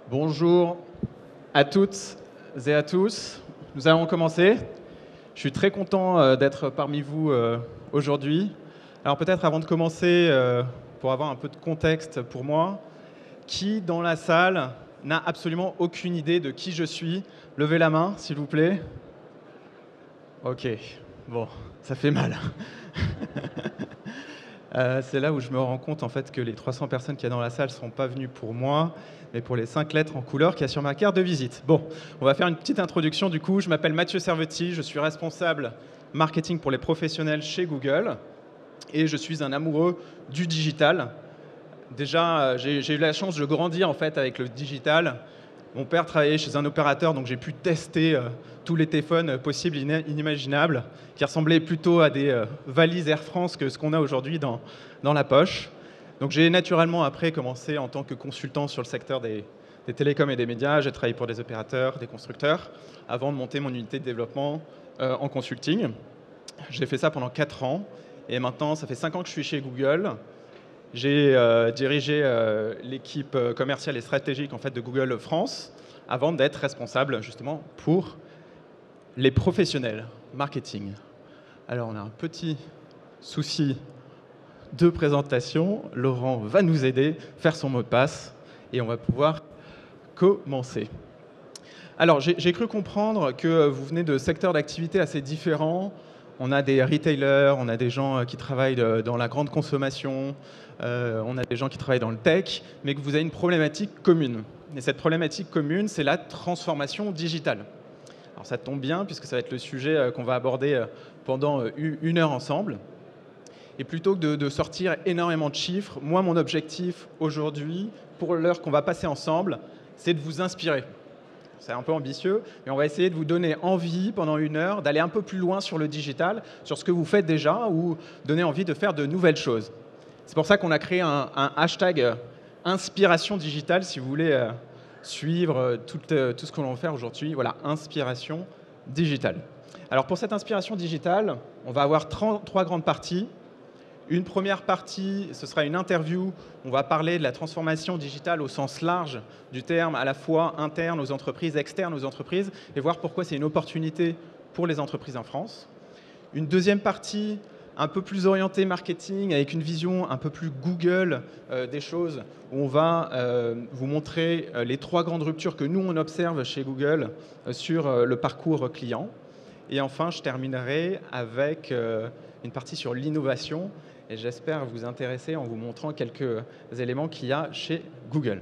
Bonjour à toutes et à tous. Nous allons commencer. Je suis très content d'être parmi vous aujourd'hui. Alors peut-être avant de commencer, pour avoir un peu de contexte pour moi, qui dans la salle n'a absolument aucune idée de qui je suis? Levez la main, s'il vous plaît. Ok, bon, ça fait mal. C'est là où je me rends compte en fait que les 300 personnes qu'il y a dans la salle ne sont pas venues pour moi, mais pour les 5 lettres en couleur qu'il y a sur ma carte de visite. Bon, on va faire une petite introduction du coup. Je m'appelle Mathieu Servetti, je suis responsable marketing pour les professionnels chez Google et je suis un amoureux du digital. Déjà, j'ai eu la chance de grandir en fait avec le digital. Mon père travaillait chez un opérateur, donc j'ai pu tester tous les téléphones possibles, inimaginables, qui ressemblaient plutôt à des valises Air France que ce qu'on a aujourd'hui dans la poche. Donc j'ai naturellement après commencé en tant que consultant sur le secteur des télécoms et des médias. J'ai travaillé pour des opérateurs, des constructeurs, avant de monter mon unité de développement en consulting. J'ai fait ça pendant 4 ans, et maintenant ça fait 5 ans que je suis chez Google. J'ai dirigé l'équipe commerciale et stratégique en fait, de Google France avant d'être responsable justement pour les professionnels marketing. Alors on a un petit souci de présentation. Laurent va nous aider, faire son mot de passe et on va pouvoir commencer. Alors j'ai cru comprendre que vous venez de secteurs d'activité assez différents. On a des retailers, on a des gens qui travaillent dans la grande consommation, on a des gens qui travaillent dans le tech, mais que vous avez une problématique commune. Et cette problématique commune, c'est la transformation digitale. Alors ça tombe bien, puisque ça va être le sujet qu'on va aborder pendant 1 heure ensemble. Et plutôt que de sortir énormément de chiffres, moi, mon objectif aujourd'hui, pour l'heure qu'on va passer ensemble, c'est de vous inspirer. C'est un peu ambitieux, mais on va essayer de vous donner envie pendant 1 heure d'aller un peu plus loin sur le digital, sur ce que vous faites déjà, ou donner envie de faire de nouvelles choses. C'est pour ça qu'on a créé un hashtag inspiration digitale, si vous voulez suivre tout ce que l'on va faire aujourd'hui. Voilà, inspiration digitale. Alors pour cette inspiration digitale, on va avoir 3 grandes parties. Une première partie, ce sera une interview. On va parler de la transformation digitale au sens large du terme, à la fois interne aux entreprises, externe aux entreprises, et voir pourquoi c'est une opportunité pour les entreprises en France. Une deuxième partie, un peu plus orientée marketing, avec une vision un peu plus Google des choses, où on va vous montrer les 3 grandes ruptures que nous, on observe chez Google sur le parcours client. Et enfin, je terminerai avec une partie sur l'innovation, et j'espère vous intéresser en vous montrant quelques éléments qu'il y a chez Google.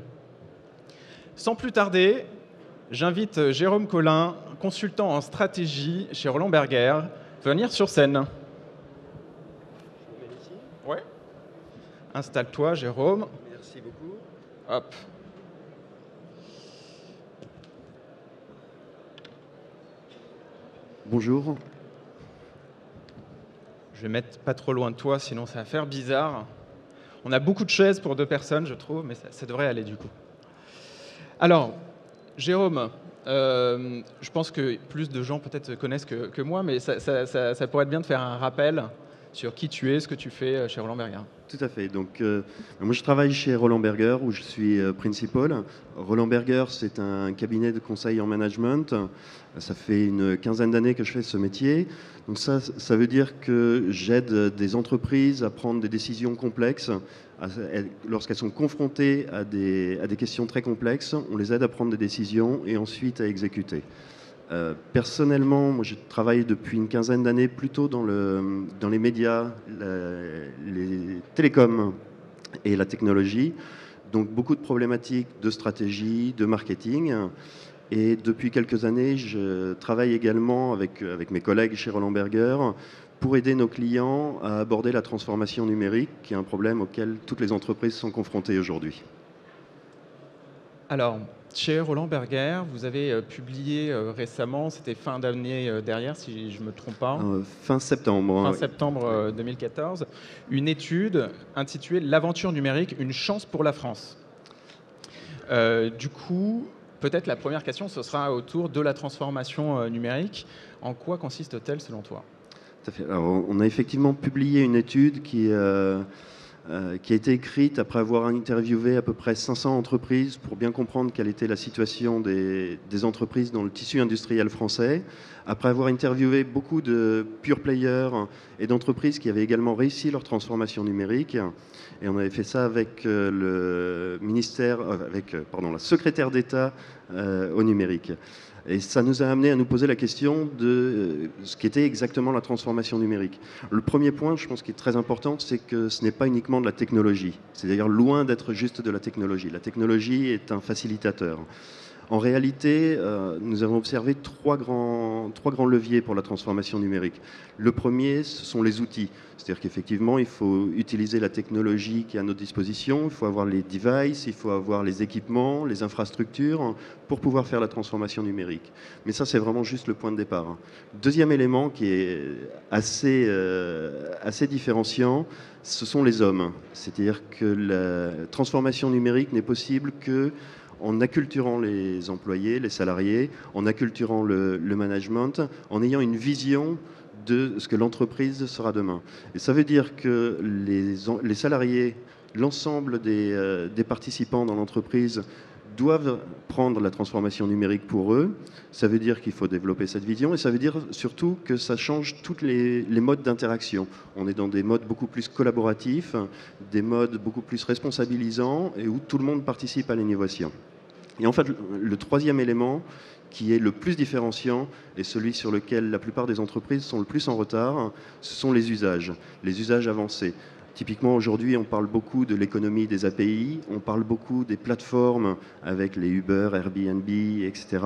Sans plus tarder, j'invite Jérôme Collin, consultant en stratégie chez Roland Berger, venir sur scène. Ouais. Installe-toi, Jérôme. Merci beaucoup. Hop. Bonjour. Je vais mettre pas trop loin de toi, sinon ça va faire bizarre. On a beaucoup de chaises pour 2 personnes, je trouve, mais ça devrait aller du coup. Alors, Jérôme, je pense que plus de gens peut-être te connaissent que moi, mais ça pourrait être bien de faire un rappel sur qui tu es, ce que tu fais chez Roland Berger. Tout à fait. Donc, moi, je travaille chez Roland Berger où je suis principal. Roland Berger, c'est un cabinet de conseil en management. Ça fait une quinzaine d'années que je fais ce métier. Donc ça veut dire que j'aide des entreprises à prendre des décisions complexes. Lorsqu'elles sont confrontées à des questions très complexes, on les aide à prendre des décisions et ensuite à exécuter. Personnellement, moi, je travaille depuis une quinzaine d'années plutôt dans les médias, les télécoms et la technologie. Donc beaucoup de problématiques de stratégie, de marketing. Et depuis quelques années, je travaille également avec mes collègues chez Roland Berger pour aider nos clients à aborder la transformation numérique, qui est un problème auquel toutes les entreprises sont confrontées aujourd'hui. Alors, chez Roland Berger, vous avez publié récemment, c'était fin d'année dernière, si je ne me trompe pas. Fin septembre. Fin septembre 2014, une étude intitulée « L'aventure numérique, une chance pour la France ». Du coup, peut-être la première question, ce sera autour de la transformation numérique. En quoi consiste-t-elle selon toi ? Tout à fait. Alors, on a effectivement publié une étude qui qui a été écrite après avoir interviewé à peu près 500 entreprises pour bien comprendre quelle était la situation des entreprises dans le tissu industriel français, après avoir interviewé beaucoup de pure players et d'entreprises qui avaient également réussi leur transformation numérique. Et on avait fait ça avec le ministère, la secrétaire d'État au numérique. Et ça nous a amené à nous poser la question de ce qu'était exactement la transformation numérique. Le premier point, je pense, qui est très important, c'est que ce n'est pas uniquement de la technologie. C'est d'ailleurs loin d'être juste de la technologie. La technologie est un facilitateur. En réalité, nous avons observé trois grands leviers pour la transformation numérique. Le premier, ce sont les outils. C'est-à-dire qu'effectivement, il faut utiliser la technologie qui est à notre disposition, il faut avoir les devices, il faut avoir les équipements, les infrastructures pour pouvoir faire la transformation numérique. Mais ça, c'est vraiment juste le point de départ. Deuxième élément qui est assez différenciant, ce sont les hommes. C'est-à-dire que la transformation numérique n'est possible que en acculturant les employés, les salariés, en acculturant le management, en ayant une vision de ce que l'entreprise sera demain. Et ça veut dire que les salariés, l'ensemble des participants dans l'entreprise doivent prendre la transformation numérique pour eux. Ça veut dire qu'il faut développer cette vision et ça veut dire surtout que ça change tous les modes d'interaction. On est dans des modes beaucoup plus collaboratifs, des modes beaucoup plus responsabilisants et où tout le monde participe à l'innovation. Et en fait, le troisième élément qui est le plus différenciant et celui sur lequel la plupart des entreprises sont le plus en retard, ce sont les usages avancés. Typiquement, aujourd'hui, on parle beaucoup de l'économie des API, on parle beaucoup des plateformes avec les Uber, Airbnb, etc.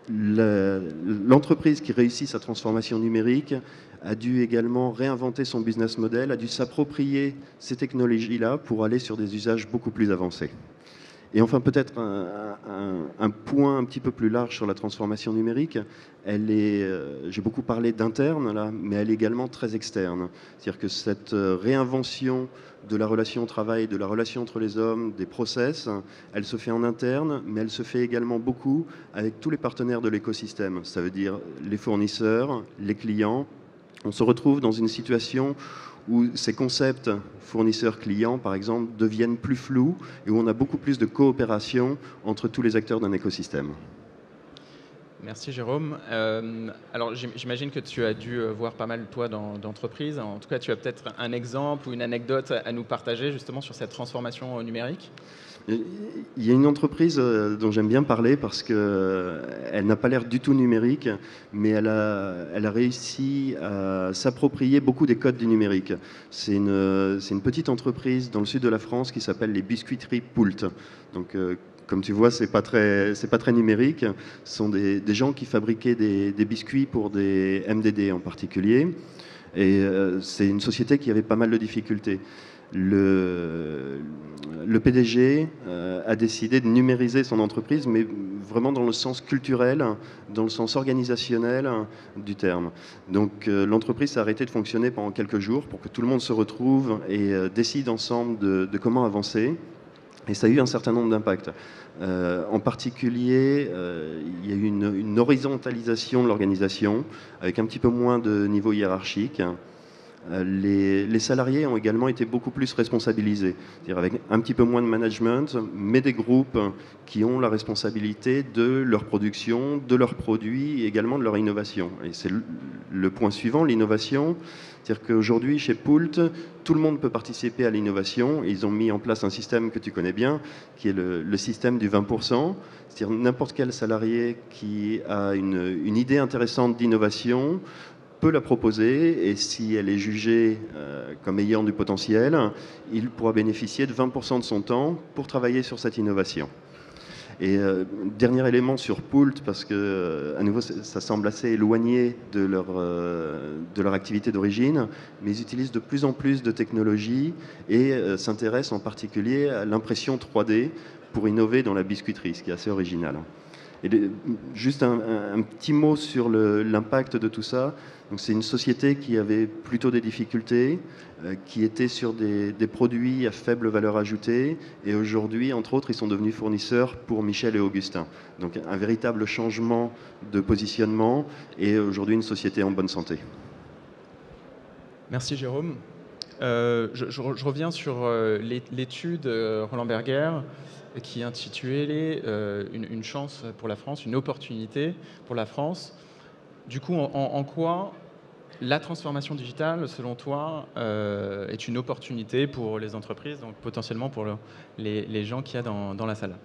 L'entreprise qui réussit sa transformation numérique a dû également réinventer son business model, a dû s'approprier ces technologies-là pour aller sur des usages beaucoup plus avancés. Et enfin, peut-être un point un petit peu plus large sur la transformation numérique, j'ai beaucoup parlé d'interne là, mais elle est également très externe. C'est-à-dire que cette réinvention de la relation au travail, de la relation entre les hommes, des process, elle se fait en interne, mais elle se fait également beaucoup avec tous les partenaires de l'écosystème. Ça veut dire les fournisseurs, les clients. On se retrouve dans une situation où ces concepts fournisseurs-clients, par exemple, deviennent plus flous et où on a beaucoup plus de coopération entre tous les acteurs d'un écosystème. Merci Jérôme. Alors j'imagine que tu as dû voir pas mal, toi, d'entreprises. En tout cas, tu as peut-être un exemple ou une anecdote à nous partager justement sur cette transformation numérique ? Il y a une entreprise dont j'aime bien parler parce qu'elle n'a pas l'air du tout numérique, mais elle a réussi à s'approprier beaucoup des codes du numérique. C'est une petite entreprise dans le sud de la France qui s'appelle les biscuiteries Poult. Donc, comme tu vois, c'est pas très numérique. Ce sont des gens qui fabriquaient des biscuits pour des MDD en particulier. Et c'est une société qui avait pas mal de difficultés. Le PDG a décidé de numériser son entreprise, mais vraiment dans le sens culturel, dans le sens organisationnel du terme. Donc l'entreprise s'est arrêtée de fonctionner pendant quelques jours pour que tout le monde se retrouve et décide ensemble de comment avancer. Et ça a eu un certain nombre d'impacts. En particulier, il y a eu une horizontalisation de l'organisation, avec un petit peu moins de niveau hiérarchique. Les salariés ont également été beaucoup plus responsabilisés, c'est-à-dire avec un petit peu moins de management, mais des groupes qui ont la responsabilité de leur production, de leurs produits et également de leur innovation. Et c'est le point suivant, l'innovation. C'est-à-dire qu'aujourd'hui, chez Poult, tout le monde peut participer à l'innovation. Ils ont mis en place un système que tu connais bien, qui est le système du 20%. C'est-à-dire n'importe quel salarié qui a une idée intéressante d'innovation peut la proposer et si elle est jugée comme ayant du potentiel, il pourra bénéficier de 20% de son temps pour travailler sur cette innovation. Et dernier élément sur Poult, parce que à nouveau ça semble assez éloigné de leur activité d'origine, mais ils utilisent de plus en plus de technologies et s'intéressent en particulier à l'impression 3D pour innover dans la biscuiterie, ce qui est assez original. Et juste un petit mot sur l'impact de tout ça. C'est une société qui avait plutôt des difficultés, qui était sur des produits à faible valeur ajoutée. Et aujourd'hui, entre autres, ils sont devenus fournisseurs pour Michel et Augustin. Donc un véritable changement de positionnement et aujourd'hui une société en bonne santé. Merci Jérôme. Je reviens sur l'étude Roland Berger qui est intitulée une chance pour la France, une opportunité pour la France. Du coup, en quoi la transformation digitale, selon toi, est une opportunité pour les entreprises, donc potentiellement pour les gens qu'il y a dans la salle?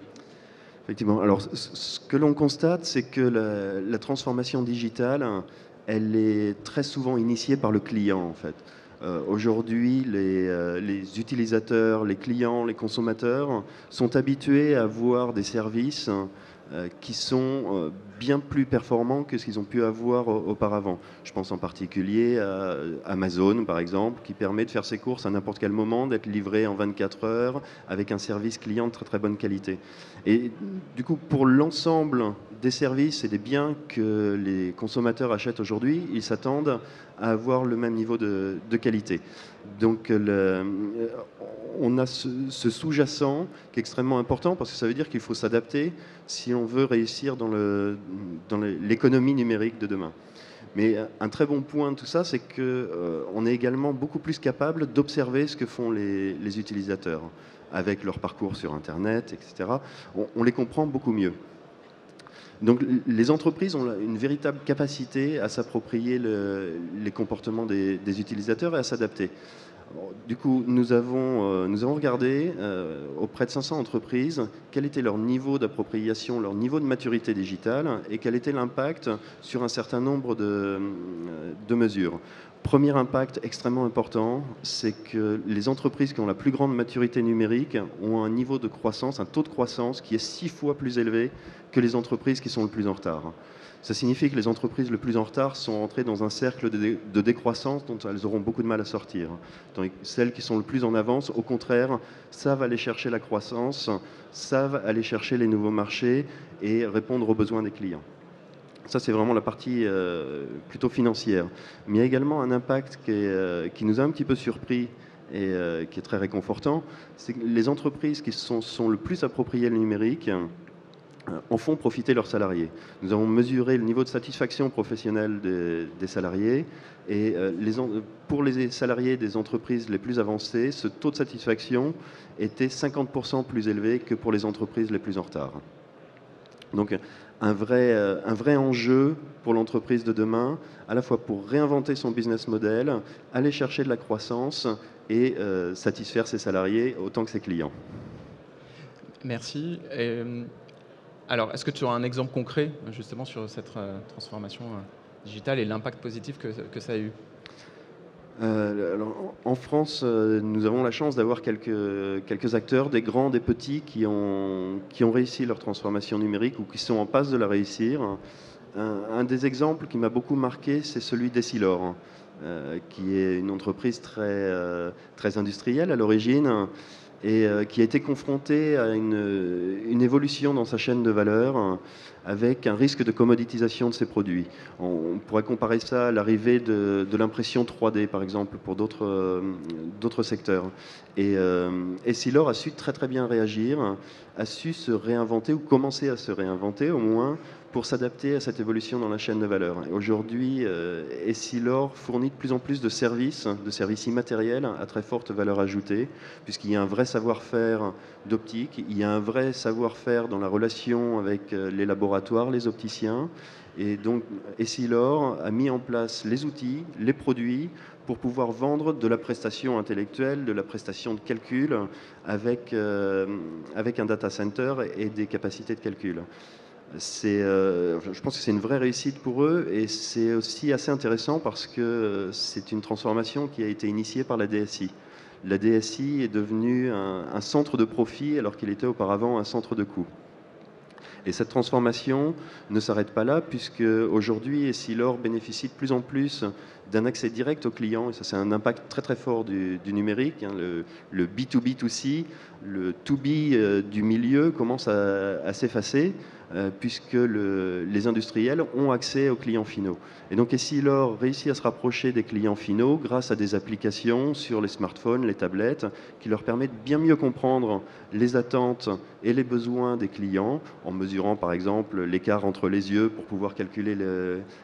Effectivement. Alors, ce que l'on constate, c'est que la transformation digitale, elle est très souvent initiée par le client, en fait. Aujourd'hui, les utilisateurs, les clients, les consommateurs sont habitués à voir des services qui sont bien plus performants que ce qu'ils ont pu avoir auparavant. Je pense en particulier à Amazon, par exemple, qui permet de faire ses courses à n'importe quel moment, d'être livré en 24 heures, avec un service client de très très bonne qualité. Et du coup, pour l'ensemble des services et des biens que les consommateurs achètent aujourd'hui, ils s'attendent à avoir le même niveau de qualité. Donc on a ce sous-jacent qui est extrêmement important parce que ça veut dire qu'il faut s'adapter si on veut réussir dans l'économie numérique de demain. Mais un très bon point de tout ça, c'est qu'on est également beaucoup plus capable d'observer ce que font les utilisateurs avec leur parcours sur Internet, etc. On les comprend beaucoup mieux. Donc les entreprises ont une véritable capacité à s'approprier les comportements des utilisateurs et à s'adapter. Du coup, nous avons regardé auprès de 500 entreprises quel était leur niveau d'appropriation, leur niveau de maturité digitale et quel était l'impact sur un certain nombre de mesures. Premier impact extrêmement important, c'est que les entreprises qui ont la plus grande maturité numérique ont un niveau de croissance, un taux de croissance qui est 6 fois plus élevé que les entreprises qui sont le plus en retard. Ça signifie que les entreprises le plus en retard sont entrées dans un cercle de décroissance dont elles auront beaucoup de mal à sortir. Tandis que celles qui sont le plus en avance, au contraire, savent aller chercher la croissance, savent aller chercher les nouveaux marchés et répondre aux besoins des clients. Ça, c'est vraiment la partie plutôt financière. Mais il y a également un impact qui nous a un petit peu surpris et qui est très réconfortant. C'est que les entreprises qui sont le plus appropriées le numérique en font profiter leurs salariés. Nous avons mesuré le niveau de satisfaction professionnelle des salariés et pour les salariés des entreprises les plus avancées, ce taux de satisfaction était 50% plus élevé que pour les entreprises les plus en retard. Donc un vrai enjeu pour l'entreprise de demain, à la fois pour réinventer son business model, aller chercher de la croissance et satisfaire ses salariés autant que ses clients. Merci. Alors, est-ce que tu auras un exemple concret justement sur cette transformation digitale et l'impact positif que ça a eu? Alors, en France, nous avons la chance d'avoir quelques acteurs, des grands, des petits, qui ont réussi leur transformation numérique ou qui sont en passe de la réussir. Un des exemples qui m'a beaucoup marqué, c'est celui d'Essilor, qui est une entreprise très industrielle à l'origine et qui a été confrontée à une évolution dans sa chaîne de valeur avec un risque de commoditisation de ses produits. On pourrait comparer ça à l'arrivée de l'impression 3D, par exemple, pour d'autres secteurs. Et Essilor a su très très bien réagir, a su se réinventer ou commencer à se réinventer au moins pour s'adapter à cette évolution dans la chaîne de valeur. Et aujourd'hui, Essilor fournit de plus en plus de services immatériels à très forte valeur ajoutée, puisqu'il y a un vrai savoir-faire d'optique, il y a un vrai savoir-faire dans la relation avec les laboratoires, les opticiens. Et donc, Essilor a mis en place les outils, les produits pour pouvoir vendre de la prestation intellectuelle, de la prestation de calcul avec un data center et des capacités de calcul. Je pense que c'est une vraie réussite pour eux et c'est aussi assez intéressant parce que c'est une transformation qui a été initiée par la DSI. La DSI est devenue un centre de profit alors qu'il était auparavant un centre de coût. Et cette transformation ne s'arrête pas là, puisque aujourd'hui, Essilor bénéficie de plus en plus d'un accès direct aux clients, et ça c'est un impact très très fort du numérique, hein, le B2B2C, le 2B du milieu commence à s'effacer, puisque les industriels ont accès aux clients finaux. Et donc Essilor réussit à se rapprocher des clients finaux grâce à des applications sur les smartphones, les tablettes, qui leur permettent de bien mieux comprendre les attentes et les besoins des clients, en mesurant par exemple l'écart entre les yeux pour pouvoir calculer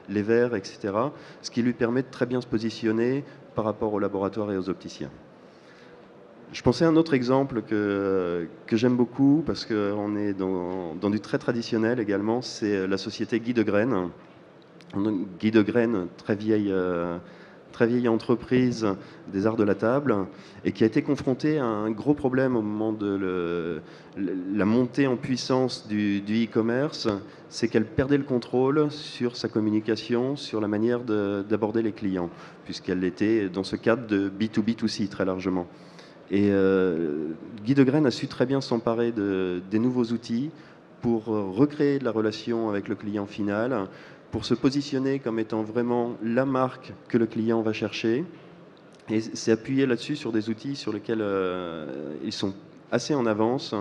les verres, etc. Ce qui lui permet de très bien se positionner par rapport aux laboratoires et aux opticiens. Je pensais à un autre exemple que j'aime beaucoup, parce qu'on est dans du très traditionnel également, c'est la société Guy de Graine. Guy de Graine, très vieille entreprise des arts de la table, et qui a été confrontée à un gros problème au moment de la montée en puissance du e-commerce, c'est qu'elle perdait le contrôle sur sa communication, sur la manière d'aborder les clients, puisqu'elle était dans ce cadre de B2B2C très largement. Et Guy de Graine a su très bien s'emparer des nouveaux outils pour recréer de la relation avec le client final, pour se positionner comme étant vraiment la marque que le client va chercher. Et c'est appuyé là-dessus sur des outils sur lesquels ils sont assez en avance,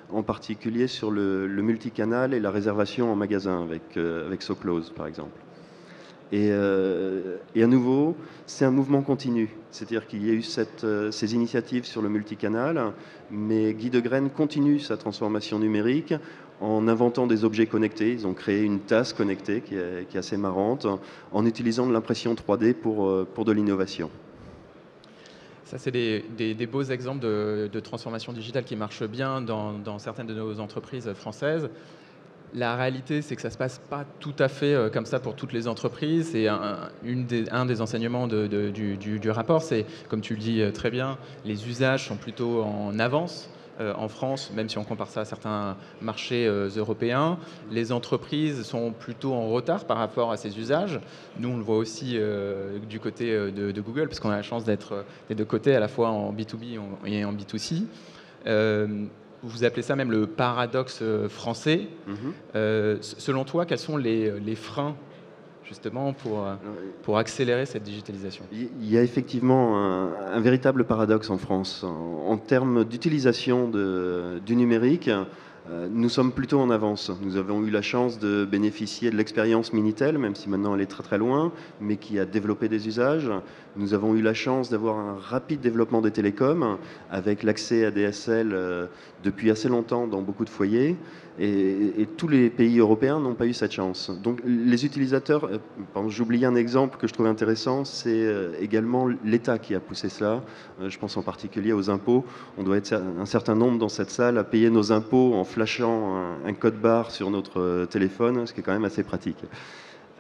en particulier sur le multicanal et la réservation en magasin avec SoClose par exemple. Et à nouveau, c'est un mouvement continu. C'est-à-dire qu'il y a eu ces initiatives sur le multicanal, mais Guy de Graine continue sa transformation numérique en inventant des objets connectés. Ils ont créé une tasse connectée qui est assez marrante, en utilisant de l'impression 3D pour de l'innovation. Ça, c'est des beaux exemples de transformation digitale qui marchent bien dans certaines de nos entreprises françaises. La réalité, c'est que ça ne se passe pas tout à fait comme ça pour toutes les entreprises. Et un des enseignements du rapport, c'est, comme tu le dis très bien, les usages sont plutôt en avance. En France, même si on compare ça à certains marchés européens, les entreprises sont plutôt en retard par rapport à ces usages. Nous, on le voit aussi du côté de Google, parce qu'on a la chance d'être des deux côtés, à la fois en B2B et en B2C. Vous appelez ça même le paradoxe français. Selon toi, quels sont les freins justement pour accélérer cette digitalisation? Il y a effectivement un véritable paradoxe en France. En termes d'utilisation du numérique, nous sommes plutôt en avance. Nous avons eu la chance de bénéficier de l'expérience Minitel, même si maintenant elle est très très loin, mais qui a développé des usages. Nous avons eu la chance d'avoir un rapide développement des télécoms, avec l'accès à DSL depuis assez longtemps dans beaucoup de foyers. Et tous les pays européens n'ont pas eu cette chance. Donc les utilisateurs, j'oublie un exemple que je trouve intéressant, c'est également l'État qui a poussé cela. Je pense en particulier aux impôts. On doit être un certain nombre dans cette salle à payer nos impôts en flashant un code barre sur notre téléphone, ce qui est quand même assez pratique.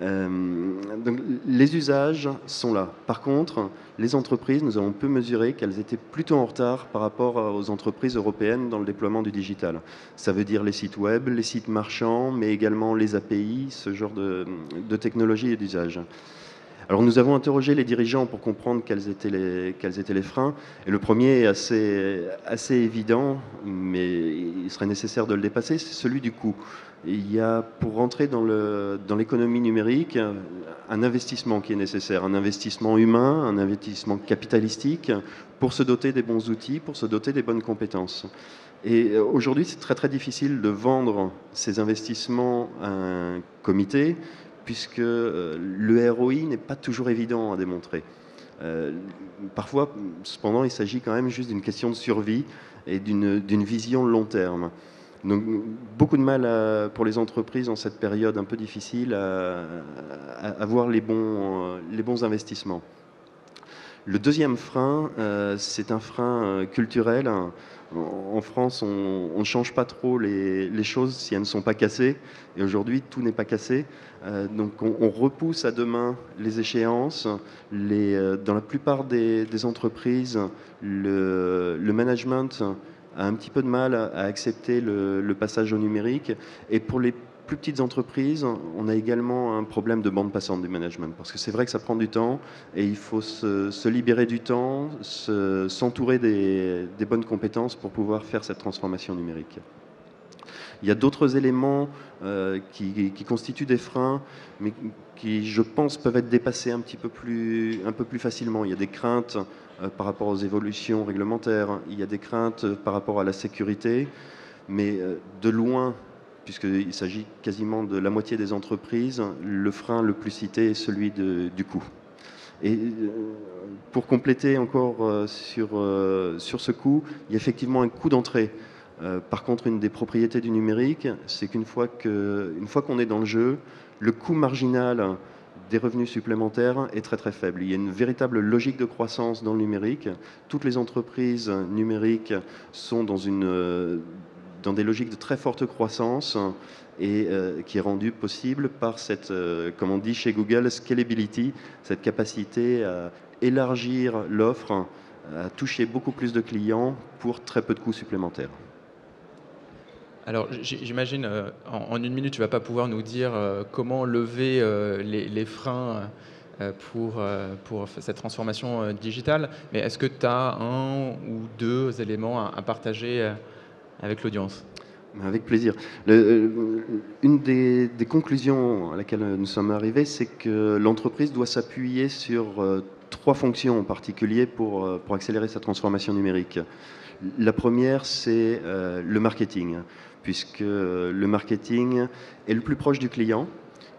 Donc, les usages sont là. Par contre, les entreprises, nous avons pu mesurer qu'elles étaient plutôt en retard par rapport aux entreprises européennes dans le déploiement du digital. Ça veut dire les sites web, les sites marchands, mais également les API, ce genre de technologie et d'usage. Alors nous avons interrogé les dirigeants pour comprendre quels étaient les freins. Et le premier est assez évident, mais il serait nécessaire de le dépasser, c'est celui du coût. Il y a, pour rentrer dans l'économie numérique, un investissement qui est nécessaire, un investissement humain, un investissement capitalistique pour se doter des bons outils, pour se doter des bonnes compétences. Et aujourd'hui, c'est très très difficile de vendre ces investissements à un comité, puisque le ROI n'est pas toujours évident à démontrer. Parfois, cependant, il s'agit quand même juste d'une question de survie et d'une vision long terme. Donc, beaucoup de mal pour les entreprises en cette période un peu difficile à avoir les bons investissements. Le deuxième frein, c'est un frein culturel. En France, on ne change pas trop les choses si elles ne sont pas cassées. Et aujourd'hui, tout n'est pas cassé. Donc on repousse à demain les échéances. Dans la plupart des entreprises, le management a un petit peu de mal à accepter le passage au numérique. Et pour les plus petites entreprises, on a également un problème de bande passante du management. Parce que c'est vrai que ça prend du temps et il faut se libérer du temps, s'entourer des bonnes compétences pour pouvoir faire cette transformation numérique. Il y a d'autres éléments qui constituent des freins, mais qui, je pense, peuvent être dépassés un peu plus facilement. Il y a des craintes par rapport aux évolutions réglementaires, il y a des craintes par rapport à la sécurité, mais de loin, puisqu'il s'agit quasiment de la moitié des entreprises, le frein le plus cité est celui du coût. Et pour compléter encore sur ce coût, il y a effectivement un coût d'entrée. Par contre, une des propriétés du numérique, c'est qu'une fois qu'on est dans le jeu, le coût marginal des revenus supplémentaires est très très faible. Il y a une véritable logique de croissance dans le numérique. Toutes les entreprises numériques sont dans des logiques de très forte croissance et qui est rendue possible par cette, comme on dit chez Google, scalability, cette capacité à élargir l'offre, à toucher beaucoup plus de clients pour très peu de coûts supplémentaires. Alors, j'imagine, en une minute, tu ne vas pas pouvoir nous dire comment lever les freins pour cette transformation digitale, mais est-ce que tu as un ou deux éléments à partager avec l'audience? Avec plaisir. Une des conclusions à laquelle nous sommes arrivés, c'est que l'entreprise doit s'appuyer sur trois fonctions en particulier pour accélérer sa transformation numérique. La première, c'est le marketing, puisque le marketing est le plus proche du client,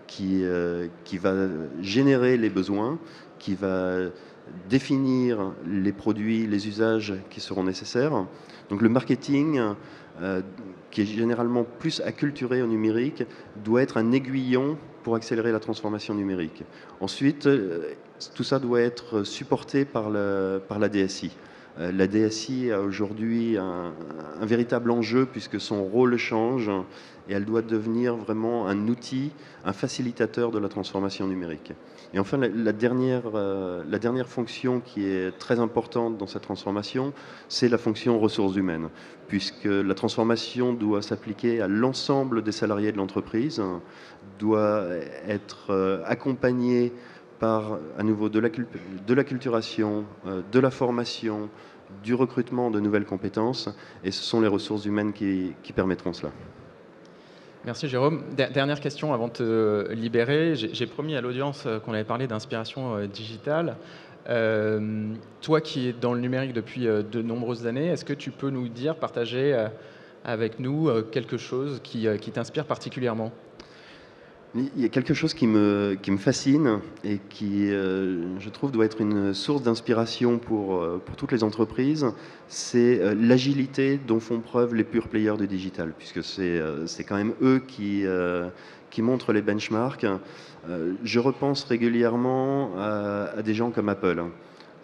qui va générer les besoins, qui va définir les produits, les usages qui seront nécessaires. Donc le marketing, qui est généralement plus acculturé au numérique, doit être un aiguillon pour accélérer la transformation numérique. Ensuite, tout ça doit être supporté par la DSI. La DSI a aujourd'hui un véritable enjeu puisque son rôle change et elle doit devenir vraiment un outil, un facilitateur de la transformation numérique. Et enfin, la dernière fonction qui est très importante dans cette transformation, c'est la fonction ressources humaines, puisque la transformation doit s'appliquer à l'ensemble des salariés de l'entreprise, doit être accompagnée par, à nouveau, de l'acculturation, de la formation, du recrutement de nouvelles compétences, et ce sont les ressources humaines qui permettront cela. Merci Jérôme. Dernière question avant de te libérer. J'ai promis à l'audience qu'on allait parler d'inspiration digitale. Toi qui es dans le numérique depuis de nombreuses années, est-ce que tu peux nous dire, partager avec nous quelque chose qui t'inspire particulièrement ? Il y a quelque chose qui me fascine et qui, je trouve, doit être une source d'inspiration pour toutes les entreprises. C'est l'agilité dont font preuve les pure players du digital, puisque c'est quand même eux qui montrent les benchmarks. Je repense régulièrement à des gens comme Apple.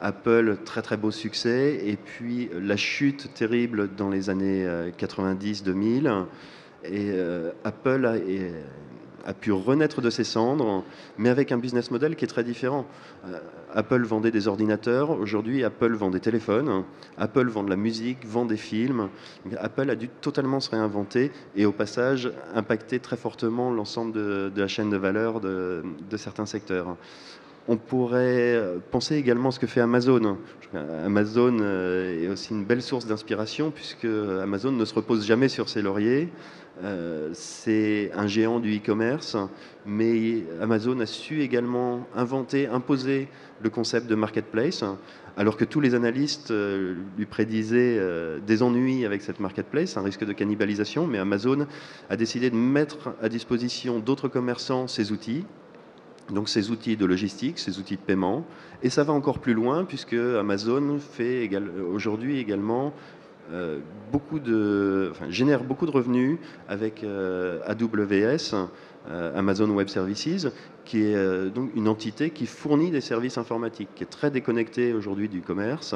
Apple, très très beau succès, et puis la chute terrible dans les années 90-2000. Et Apple a pu renaître de ses cendres, mais avec un business model qui est très différent. Apple vendait des ordinateurs, aujourd'hui Apple vend des téléphones, Apple vend de la musique, vend des films. Apple a dû totalement se réinventer et au passage impacter très fortement l'ensemble de la chaîne de valeur de certains secteurs. On pourrait penser également à ce que fait Amazon. Amazon est aussi une belle source d'inspiration puisque Amazon ne se repose jamais sur ses lauriers. C'est un géant du e-commerce, mais Amazon a su également inventer, imposer le concept de marketplace, alors que tous les analystes lui prédisaient des ennuis avec cette marketplace, un risque de cannibalisation, mais Amazon a décidé de mettre à disposition d'autres commerçants ces outils. Donc ces outils de logistique, ces outils de paiement, et ça va encore plus loin puisque Amazon fait aujourd'hui également génère beaucoup de revenus avec AWS, Amazon Web Services, qui est donc une entité qui fournit des services informatiques, qui est très déconnectée aujourd'hui du commerce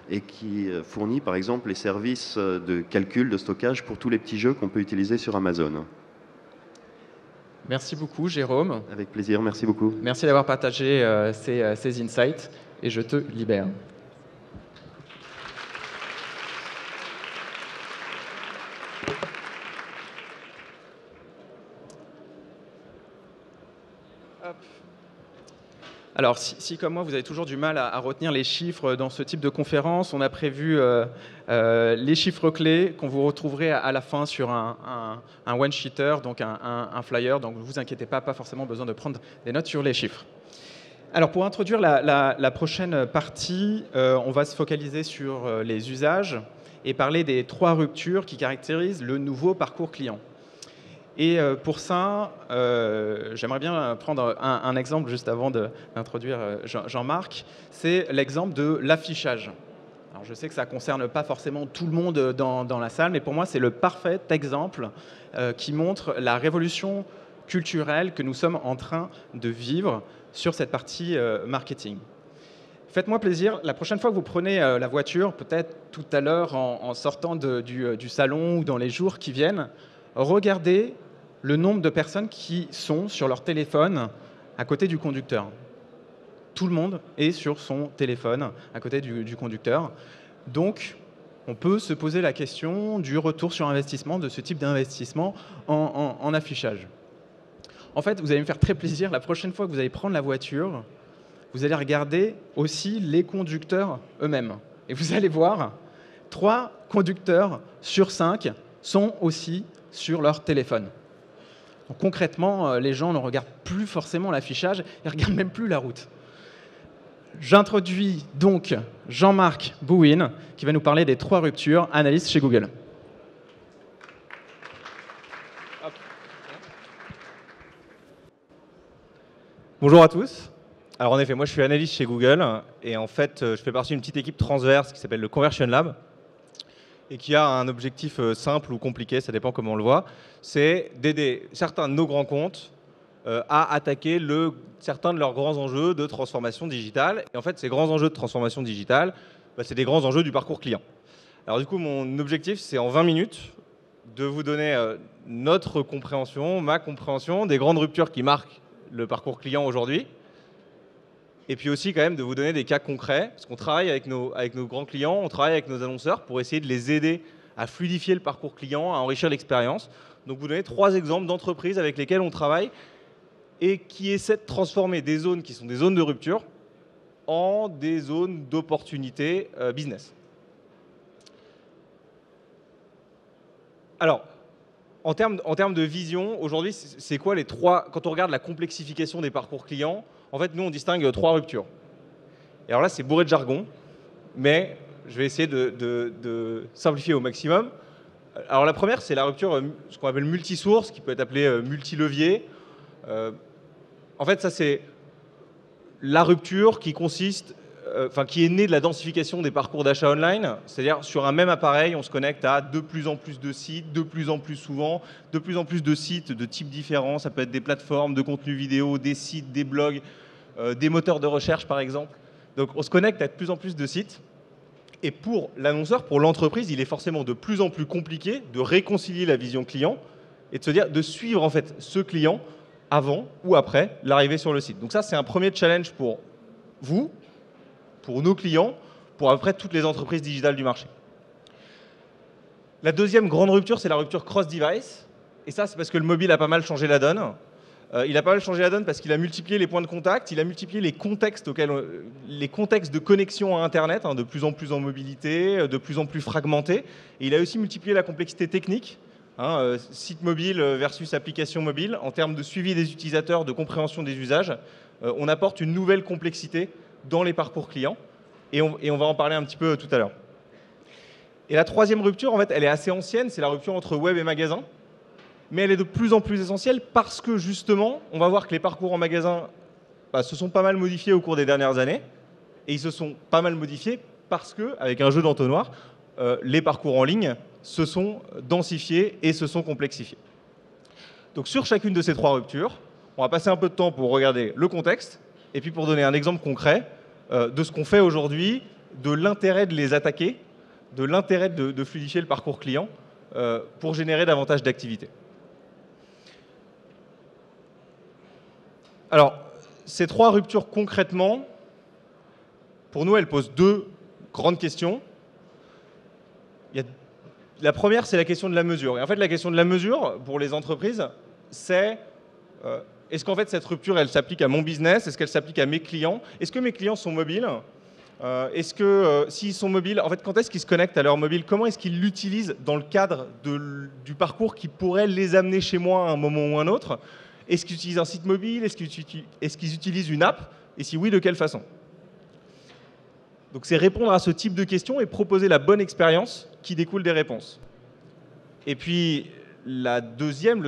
et qui fournit par exemple les services de calcul, de stockage pour tous les petits jeux qu'on peut utiliser sur Amazon. Merci beaucoup Jérôme. Avec plaisir, merci beaucoup. Merci d'avoir partagé ces insights et je te libère. Hop. Alors, si comme moi, vous avez toujours du mal à retenir les chiffres dans ce type de conférence, on a prévu les chiffres clés qu'on vous retrouverez à la fin sur un one-sheeter, donc un flyer. Donc, ne vous inquiétez pas forcément besoin de prendre des notes sur les chiffres. Alors, pour introduire la prochaine partie, on va se focaliser sur les usages et parler des 3 ruptures qui caractérisent le nouveau parcours client. Et pour ça, j'aimerais bien prendre un exemple juste avant d'introduire Jean-Marc. C'est l'exemple de l'affichage. Alors je sais que ça ne concerne pas forcément tout le monde dans la salle, mais pour moi, c'est le parfait exemple qui montre la révolution culturel que nous sommes en train de vivre sur cette partie marketing. Faites-moi plaisir, la prochaine fois que vous prenez la voiture, peut-être tout à l'heure en sortant du salon ou dans les jours qui viennent, regardez le nombre de personnes qui sont sur leur téléphone à côté du conducteur. Tout le monde est sur son téléphone à côté du conducteur. Donc, on peut se poser la question du retour sur investissement de ce type d'investissement en affichage. En fait, vous allez me faire très plaisir, la prochaine fois que vous allez prendre la voiture, vous allez regarder aussi les conducteurs eux-mêmes. Et vous allez voir, 3 conducteurs sur 5 sont aussi sur leur téléphone. Donc, concrètement, les gens ne regardent plus forcément l'affichage, ils ne regardent même plus la route. J'introduis donc Jean-Marc Bouin, qui va nous parler des 3 ruptures, analystes chez Google. Bonjour à tous. Alors en effet, moi je suis analyste chez Google et en fait je fais partie d'une petite équipe transverse qui s'appelle le Conversion Lab et qui a un objectif simple ou compliqué, ça dépend comment on le voit, c'est d'aider certains de nos grands comptes à attaquer certains de leurs grands enjeux de transformation digitale. Et en fait, ces grands enjeux de transformation digitale, c'est des grands enjeux du parcours client. Alors du coup, mon objectif, c'est en 20 minutes de vous donner notre compréhension, ma compréhension des grandes ruptures qui marquent le parcours client aujourd'hui. Et puis aussi quand même de vous donner des cas concrets, parce qu'on travaille avec nos grands clients, on travaille avec nos annonceurs pour essayer de les aider à fluidifier le parcours client, à enrichir l'expérience. Donc vous donner 3 exemples d'entreprises avec lesquelles on travaille et qui essaient de transformer des zones qui sont des zones de rupture en des zones d'opportunité business. Alors, en termes de vision, aujourd'hui, c'est quoi les 3... Quand on regarde la complexification des parcours clients, en fait, nous, on distingue 3 ruptures. Et alors là, c'est bourré de jargon, mais je vais essayer de simplifier au maximum. Alors la première, c'est la rupture, ce qu'on appelle multisource, qui peut être appelée multilevier. En fait, ça, c'est la rupture qui consiste, qui est née de la densification des parcours d'achat online. C'est-à-dire, sur un même appareil, on se connecte à de plus en plus de sites, de plus en plus souvent, de plus en plus de sites de types différents. Ça peut être des plateformes de contenu vidéo, des sites, des blogs, des moteurs de recherche, par exemple. Donc, on se connecte à de plus en plus de sites. Et pour l'annonceur, pour l'entreprise, il est forcément de plus en plus compliqué de réconcilier la vision client et de se dire de suivre en fait ce client avant ou après l'arrivée sur le site. Donc ça, c'est un premier challenge pour vous, pour nos clients, pour à peu près toutes les entreprises digitales du marché. La deuxième grande rupture, c'est la rupture cross-device. Et ça, c'est parce que le mobile a pas mal changé la donne. Il a pas mal changé la donne parce qu'il a multiplié les points de contact, il a multiplié les contextes de connexion à Internet, de plus en plus en mobilité, de plus en plus fragmentés. Et il a aussi multiplié la complexité technique, site mobile versus application mobile. En termes de suivi des utilisateurs, de compréhension des usages, on apporte une nouvelle complexité dans les parcours clients. Et on va en parler un petit peu tout à l'heure. Et la troisième rupture, en fait, elle est assez ancienne, c'est la rupture entre web et magasin. Mais elle est de plus en plus essentielle parce que justement, on va voir que les parcours en magasin se sont pas mal modifiés au cours des dernières années. Et ils se sont pas mal modifiés parce que, avec un jeu d'entonnoir, les parcours en ligne se sont densifiés et se sont complexifiés. Donc sur chacune de ces 3 ruptures, on va passer un peu de temps pour regarder le contexte et puis pour donner un exemple concret de ce qu'on fait aujourd'hui, de l'intérêt de les attaquer, de l'intérêt de fluidifier le parcours client pour générer davantage d'activité. Alors, ces 3 ruptures concrètement, pour nous, elles posent 2 grandes questions. La première, c'est la question de la mesure. Et en fait, la question de la mesure, pour les entreprises, c'est est-ce qu'en fait, cette rupture, elle s'applique à mon business? Est-ce qu'elle s'applique à mes clients? Est-ce que mes clients sont mobiles? Est-ce que s'ils sont mobiles, en fait, quand est-ce qu'ils se connectent à leur mobile? Comment est-ce qu'ils l'utilisent dans le cadre du parcours qui pourrait les amener chez moi à un moment ou un autre? Est-ce qu'ils utilisent un site mobile? Est-ce qu'ils utilisent une app? Et si oui, de quelle façon? Donc c'est répondre à ce type de questions et proposer la bonne expérience qui découle des réponses. Et puis le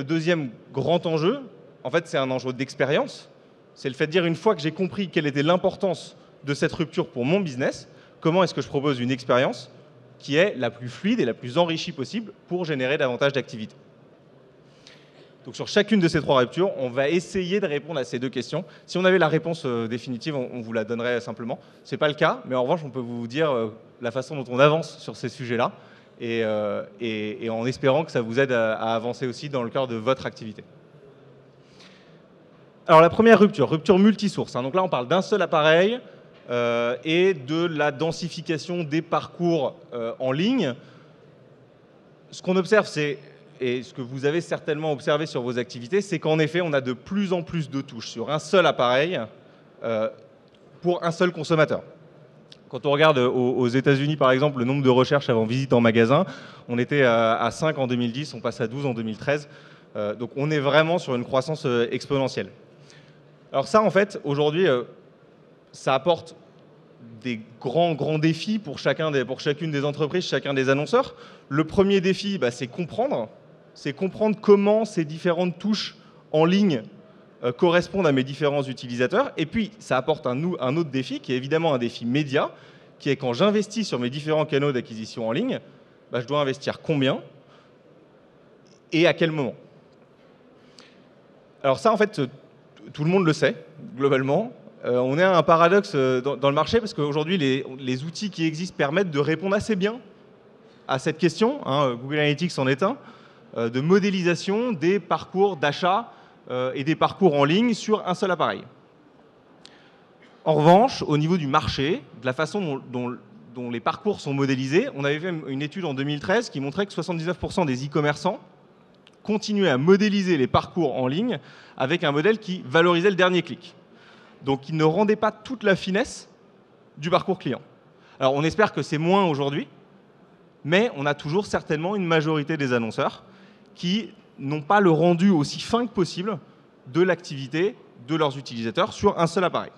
deuxième grand enjeu, en fait, c'est un enjeu d'expérience. C'est le fait de dire, une fois que j'ai compris quelle était l'importance de cette rupture pour mon business, comment est-ce que je propose une expérience qui est la plus fluide et la plus enrichie possible pour générer davantage d'activité. Donc sur chacune de ces 3 ruptures, on va essayer de répondre à ces 2 questions. Si on avait la réponse définitive, on vous la donnerait simplement. Ce n'est pas le cas, mais en revanche, on peut vous dire la façon dont on avance sur ces sujets-là et en espérant que ça vous aide à avancer aussi dans le cœur de votre activité. Alors la première rupture, rupture multisource. Donc là, on parle d'un seul appareil et de la densification des parcours en ligne. Ce qu'on observe, et ce que vous avez certainement observé sur vos activités, c'est qu'en effet, on a de plus en plus de touches sur un seul appareil pour un seul consommateur. Quand on regarde aux États-Unis, par exemple, le nombre de recherches avant visite en magasin, on était à 5 en 2010, on passe à 12 en 2013. Donc on est vraiment sur une croissance exponentielle. Alors ça, en fait, aujourd'hui, ça apporte des grands défis pour chacune des entreprises, chacun des annonceurs. Le premier défi, c'est comprendre comment ces différentes touches en ligne correspondent à mes différents utilisateurs. Et puis, ça apporte un autre défi, qui est évidemment un défi média, qui est quand j'investis sur mes différents canaux d'acquisition en ligne, je dois investir combien et à quel moment. Alors ça, en fait, tout le monde le sait, globalement. On est à un paradoxe dans le marché, parce qu'aujourd'hui, les outils qui existent permettent de répondre assez bien à cette question. Google Analytics en est un, de modélisation des parcours d'achat et des parcours en ligne sur un seul appareil. En revanche, au niveau du marché, de la façon dont les parcours sont modélisés, on avait fait une étude en 2013 qui montrait que 79% des e-commerçants continuaient à modéliser les parcours en ligne avec un modèle qui valorisait le dernier clic. Donc, il ne rendait pas toute la finesse du parcours client. Alors, on espère que c'est moins aujourd'hui, mais on a toujours certainement une majorité des annonceurs qui n'ont pas le rendu aussi fin que possible de l'activité de leurs utilisateurs sur un seul appareil.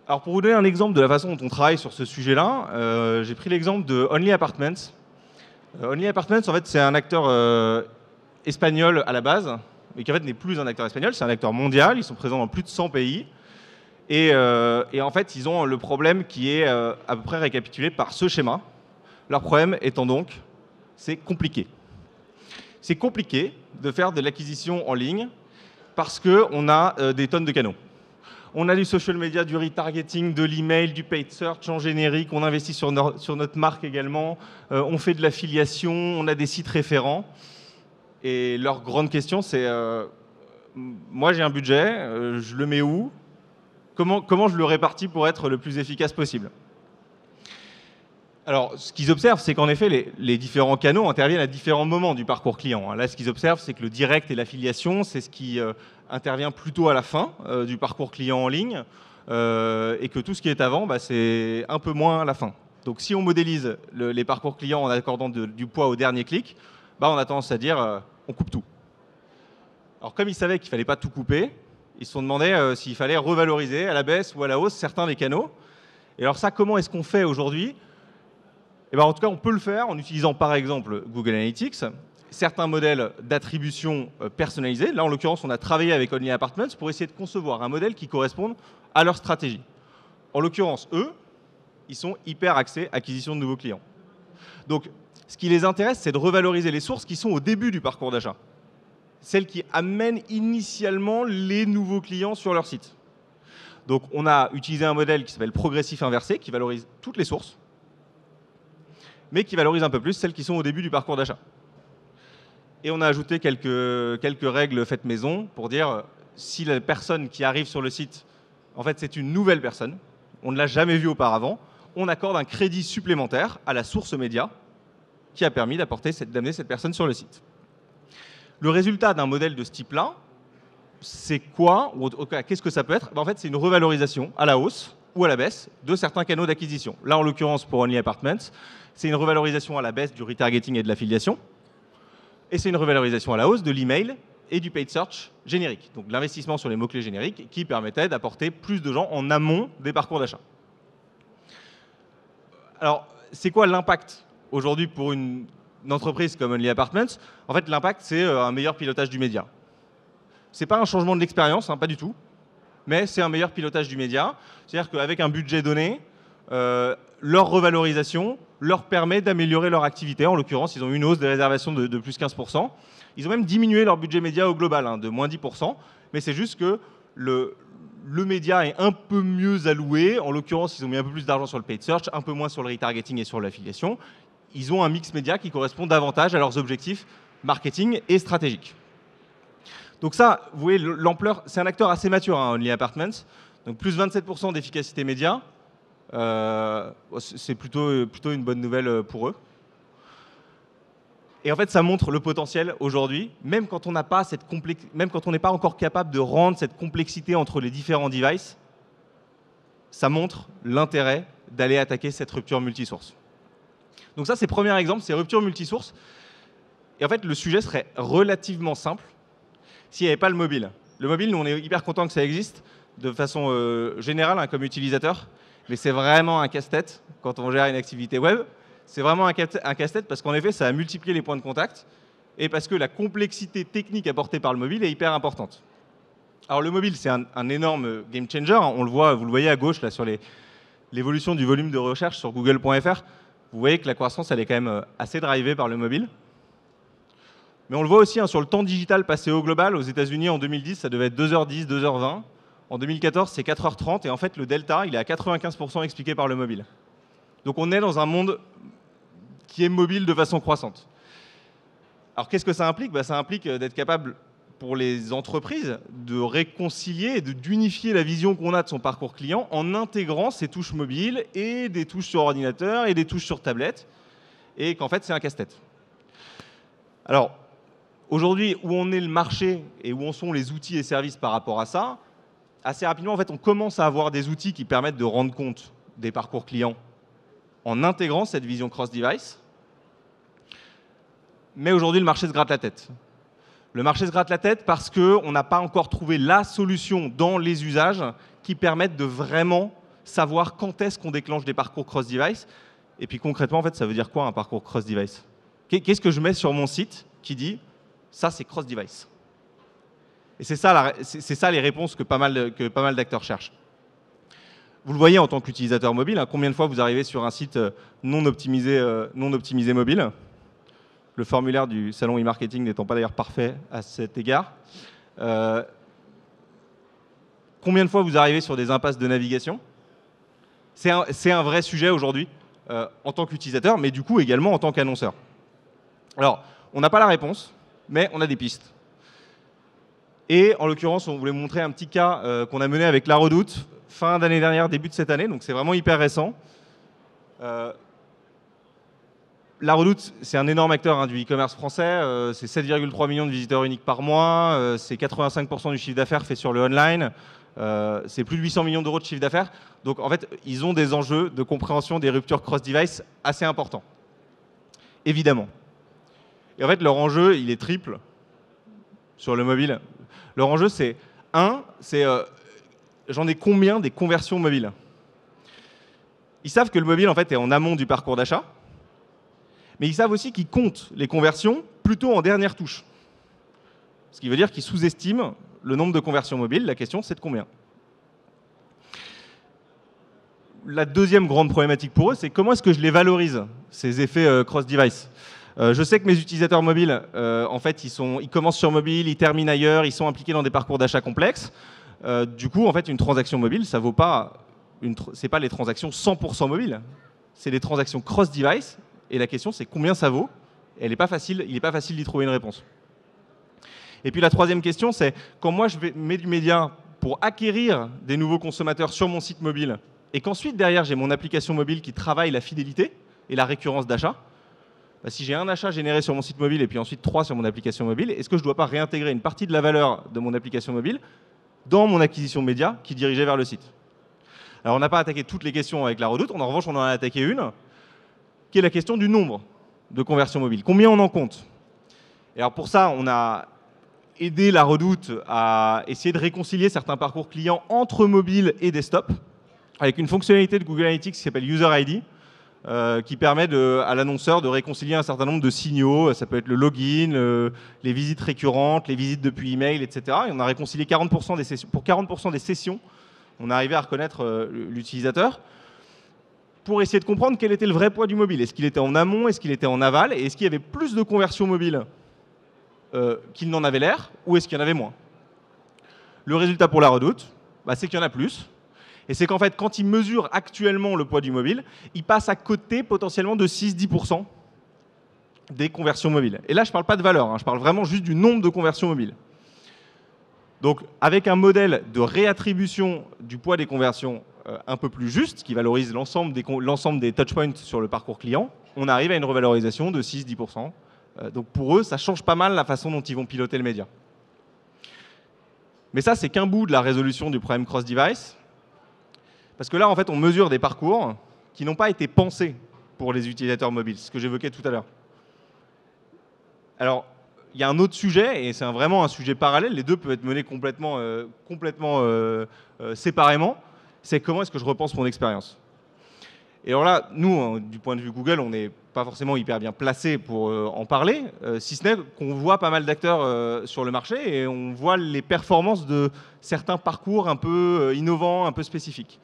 Alors, pour vous donner un exemple de la façon dont on travaille sur ce sujet-là, j'ai pris l'exemple de Only Apartments. Only Apartments, en fait, c'est un acteur espagnol à la base, mais qui en fait n'est plus un acteur espagnol, c'est un acteur mondial. Ils sont présents dans plus de 100 pays. Et en fait, ils ont le problème qui est à peu près récapitulé par ce schéma. Leur problème étant donc, c'est compliqué. C'est compliqué de faire de l'acquisition en ligne parce qu'on a des tonnes de canaux. On a du social media, du retargeting, de l'email, du paid search en générique. On investit sur notre marque également. On fait de l'affiliation. On a des sites référents. Et leur grande question, c'est moi, j'ai un budget. Je le mets où ? Comment je le répartis pour être le plus efficace possible ? Alors, ce qu'ils observent, c'est qu'en effet, les différents canaux interviennent à différents moments du parcours client. Là, ce qu'ils observent, c'est que le direct et l'affiliation, c'est ce qui intervient plutôt à la fin du parcours client en ligne, et que tout ce qui est avant, c'est un peu moins à la fin. Donc, si on modélise les parcours clients en accordant du poids au dernier clic, on a tendance à dire on coupe tout. Alors, comme ils savaient qu'il ne fallait pas tout couper, ils se sont demandé s'il fallait revaloriser à la baisse ou à la hausse certains des canaux. Et alors ça, comment est-ce qu'on fait aujourd'hui ? En tout cas, on peut le faire en utilisant par exemple Google Analytics, certains modèles d'attribution personnalisés. Là, en l'occurrence, on a travaillé avec Only Apartments pour essayer de concevoir un modèle qui corresponde à leur stratégie. En l'occurrence, eux, ils sont hyper axés acquisition de nouveaux clients. Donc, ce qui les intéresse, c'est de revaloriser les sources qui sont au début du parcours d'achat. Celles qui amènent initialement les nouveaux clients sur leur site. Donc, on a utilisé un modèle qui s'appelle progressif inversé, qui valorise toutes les sources, mais qui valorise un peu plus celles qui sont au début du parcours d'achat. Et on a ajouté quelques règles faites maison pour dire si la personne qui arrive sur le site, en fait, c'est une nouvelle personne, on ne l'a jamais vue auparavant, on accorde un crédit supplémentaire à la source média qui a permis d'amener cette personne sur le site. Le résultat d'un modèle de ce type-là, c'est quoi ? Qu'est-ce que ça peut être ? En fait, c'est une revalorisation à la hausse ou à la baisse de certains canaux d'acquisition. Là, en l'occurrence, pour Only Apartments, c'est une revalorisation à la baisse du retargeting et de l'affiliation. Et c'est une revalorisation à la hausse de l'email et du paid search générique. Donc l'investissement sur les mots-clés génériques qui permettait d'apporter plus de gens en amont des parcours d'achat. Alors, c'est quoi l'impact aujourd'hui pour une entreprise comme Only Apartments ? En fait, l'impact, c'est un meilleur pilotage du média. Ce n'est pas un changement de l'expérience, pas du tout, mais c'est un meilleur pilotage du média. C'est-à-dire qu'avec un budget donné, leur revalorisation leur permet d'améliorer leur activité. En l'occurrence, ils ont eu une hausse des réservations de plus 15%. Ils ont même diminué leur budget média au global, hein, de moins 10%. Mais c'est juste que le média est un peu mieux alloué. En l'occurrence, ils ont mis un peu plus d'argent sur le paid search, un peu moins sur le retargeting et sur l'affiliation. Ils ont un mix média qui correspond davantage à leurs objectifs marketing et stratégiques. Donc ça, vous voyez l'ampleur, c'est un acteur assez mature, hein, Only Apartments. Donc plus 27% d'efficacité média, c'est plutôt une bonne nouvelle pour eux. Et en fait, ça montre le potentiel aujourd'hui, même quand on n'a pas même quand on n'est pas encore capable de rendre cette complexité entre les différents devices, ça montre l'intérêt d'aller attaquer cette rupture multisource. Donc ça, c'est le premier exemple, c'est rupture multisource. Et en fait, le sujet serait relativement simple s'il n'y avait pas le mobile. Le mobile, nous, on est hyper content que ça existe de façon générale, hein, comme utilisateur, mais c'est vraiment un casse-tête quand on gère une activité web. C'est vraiment un casse-tête parce qu'en effet, ça a multiplié les points de contact et parce que la complexité technique apportée par le mobile est hyper importante. Alors le mobile, c'est un énorme game changer. On le voit, vous le voyez à gauche là, sur l'évolution du volume de recherche sur google.fr. Vous voyez que la croissance, elle est quand même assez drivée par le mobile. Mais on le voit aussi hein, sur le temps digital passé au global. Aux États-Unis, en 2010, ça devait être 2h10, 2h20. En 2014, c'est 4h30. Et en fait, le delta, il est à 95% expliqué par le mobile. Donc on est dans un monde qui est mobile de façon croissante. Alors qu'est-ce que ça implique ? Ça implique d'être capable, pour les entreprises, de réconcilier et d'unifier la vision qu'on a de son parcours client en intégrant ses touches mobiles et des touches sur ordinateur et des touches sur tablette, et qu'en fait, c'est un casse-tête. Alors, aujourd'hui, où en est le marché et où en sont les outils et services par rapport à ça, assez rapidement, en fait, on commence à avoir des outils qui permettent de rendre compte des parcours clients en intégrant cette vision cross-device. Mais aujourd'hui, le marché se gratte la tête. Le marché se gratte la tête parce qu'on n'a pas encore trouvé la solution dans les usages qui permettent de vraiment savoir quand est-ce qu'on déclenche des parcours cross-device. Et puis concrètement, en fait, ça veut dire quoi un parcours cross-device ? Qu'est-ce que je mets sur mon site qui dit « ça, c'est cross-device » ? Et c'est ça les réponses que pas mal d'acteurs cherchent. Vous le voyez en tant qu'utilisateur mobile, hein, combien de fois vous arrivez sur un site non optimisé mobile ? Le formulaire du salon e-marketing n'étant pas d'ailleurs parfait à cet égard. Combien de fois vous arrivez sur des impasses de navigation ? C'est un vrai sujet aujourd'hui en tant qu'utilisateur, mais du coup également en tant qu'annonceur. Alors, on n'a pas la réponse, mais on a des pistes. Et en l'occurrence, on voulait montrer un petit cas qu'on a mené avec La Redoute, fin d'année dernière, début de cette année, donc c'est vraiment hyper récent. La Redoute, c'est un énorme acteur hein, du e-commerce français. C'est 7,3 millions de visiteurs uniques par mois. C'est 85% du chiffre d'affaires fait sur le online. C'est plus de 800 millions d'euros de chiffre d'affaires. Donc en fait, ils ont des enjeux de compréhension des ruptures cross-device assez importants. Évidemment. Et en fait, leur enjeu, il est triple sur le mobile. Leur enjeu, c'est j'en ai combien des conversions mobiles ? Ils savent que le mobile, en fait, est en amont du parcours d'achat. Mais ils savent aussi qu'ils comptent les conversions plutôt en dernière touche. Ce qui veut dire qu'ils sous-estiment le nombre de conversions mobiles. La question, c'est de combien ? La deuxième grande problématique pour eux, c'est comment est-ce que je les valorise, ces effets cross-device ? Je sais que mes utilisateurs mobiles, en fait, ils commencent sur mobile, ils terminent ailleurs, ils sont impliqués dans des parcours d'achat complexes. Du coup, en fait, une transaction mobile, ça vaut pas c'est pas les transactions 100% mobiles. C'est des transactions cross-device. Et la question, c'est combien ça vaut ? Et il n'est pas facile d'y trouver une réponse. Et puis la troisième question, c'est quand moi je mets du média pour acquérir des nouveaux consommateurs sur mon site mobile, et qu'ensuite derrière j'ai mon application mobile qui travaille la fidélité et la récurrence d'achat, si j'ai un achat généré sur mon site mobile et puis ensuite 3 sur mon application mobile, est-ce que je ne dois pas réintégrer une partie de la valeur de mon application mobile dans mon acquisition média qui dirigeait vers le site ? Alors on n'a pas attaqué toutes les questions avec La Redoute, en revanche on en a attaqué une, qui est la question du nombre de conversions mobiles. Combien on en compte ? Et alors pour ça, on a aidé La Redoute à essayer de réconcilier certains parcours clients entre mobile et desktop, avec une fonctionnalité de Google Analytics qui s'appelle User ID, qui permet à l'annonceur de réconcilier un certain nombre de signaux. Ça peut être le login, les visites récurrentes, les visites depuis email, etc. Et on a réconcilié 40% des sessions. Pour 40% des sessions, on est arrivé à reconnaître l'utilisateur, pour essayer de comprendre quel était le vrai poids du mobile. Est-ce qu'il était en amont, est-ce qu'il était en aval, et est-ce qu'il y avait plus de conversions mobiles qu'il n'en avait l'air ou est-ce qu'il y en avait moins? Le résultat pour la Redoute, c'est qu'il y en a plus. Et c'est qu'en fait, quand il mesure actuellement le poids du mobile, il passe à côté potentiellement de 6-10% des conversions mobiles. Et là, je ne parle pas de valeur, je parle vraiment juste du nombre de conversions mobiles. Donc, avec un modèle de réattribution du poids des conversions un peu plus juste, qui valorise l'ensemble des touchpoints sur le parcours client, on arrive à une revalorisation de 6-10%. Donc, pour eux, ça change pas mal la façon dont ils vont piloter le média. Mais ça, c'est qu'un bout de la résolution du problème cross-device. Parce que là, en fait, on mesure des parcours qui n'ont pas été pensés pour les utilisateurs mobiles, ce que j'évoquais tout à l'heure. Alors, il y a un autre sujet, et c'est vraiment un sujet parallèle, les deux peuvent être menés complètement séparément, c'est comment est-ce que je repense mon expérience. Et alors là, nous, du point de vue Google, on n'est pas forcément hyper bien placé pour en parler, si ce n'est qu'on voit pas mal d'acteurs sur le marché et on voit les performances de certains parcours un peu innovants, un peu spécifiques.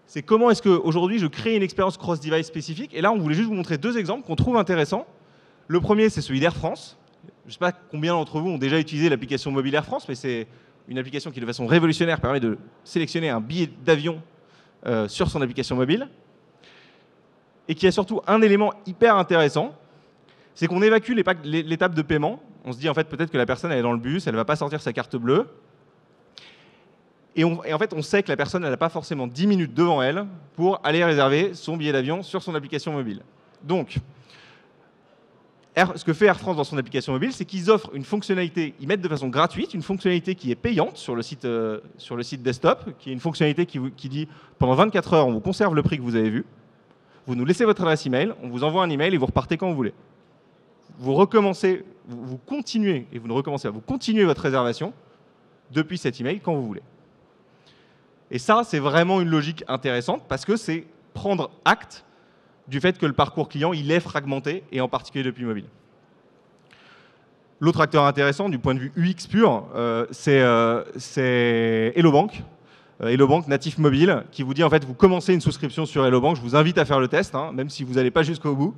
C'est comment est-ce qu'aujourd'hui je crée une expérience cross-device spécifique. Et là, on voulait juste vous montrer deux exemples qu'on trouve intéressants. Le premier, c'est celui d'Air France. Je ne sais pas combien d'entre vous ont déjà utilisé l'application mobile Air France, mais c'est une application qui, de façon révolutionnaire, permet de sélectionner un billet d'avion sur son application mobile. Et qui a surtout un élément hyper intéressant, c'est qu'on évacue l'étape de paiement. On se dit, en fait, peut-être que la personne elle est dans le bus, elle ne va pas sortir sa carte bleue. Et en fait, on sait que la personne n'a pas forcément 10 minutes devant elle pour aller réserver son billet d'avion sur son application mobile. Donc, ce que fait Air France dans son application mobile, c'est qu'ils offrent une fonctionnalité, ils mettent de façon gratuite une fonctionnalité qui est payante sur le site desktop, qui est une fonctionnalité qui dit pendant 24 heures, on vous conserve le prix que vous avez vu, vous nous laissez votre adresse email, on vous envoie un email et vous repartez quand vous voulez. Vous recommencez, vous continuez, et vous ne recommencez pas, vous continuez votre réservation depuis cet email quand vous voulez. Et ça, c'est vraiment une logique intéressante parce que c'est prendre acte du fait que le parcours client, il est fragmenté, et en particulier depuis mobile. L'autre acteur intéressant, du point de vue UX pur, c'est Hello Bank. Hello Bank natif mobile, qui vous dit, en fait, vous commencez une souscription sur Hello Bank, je vous invite à faire le test, même si vous n'allez pas jusqu'au bout.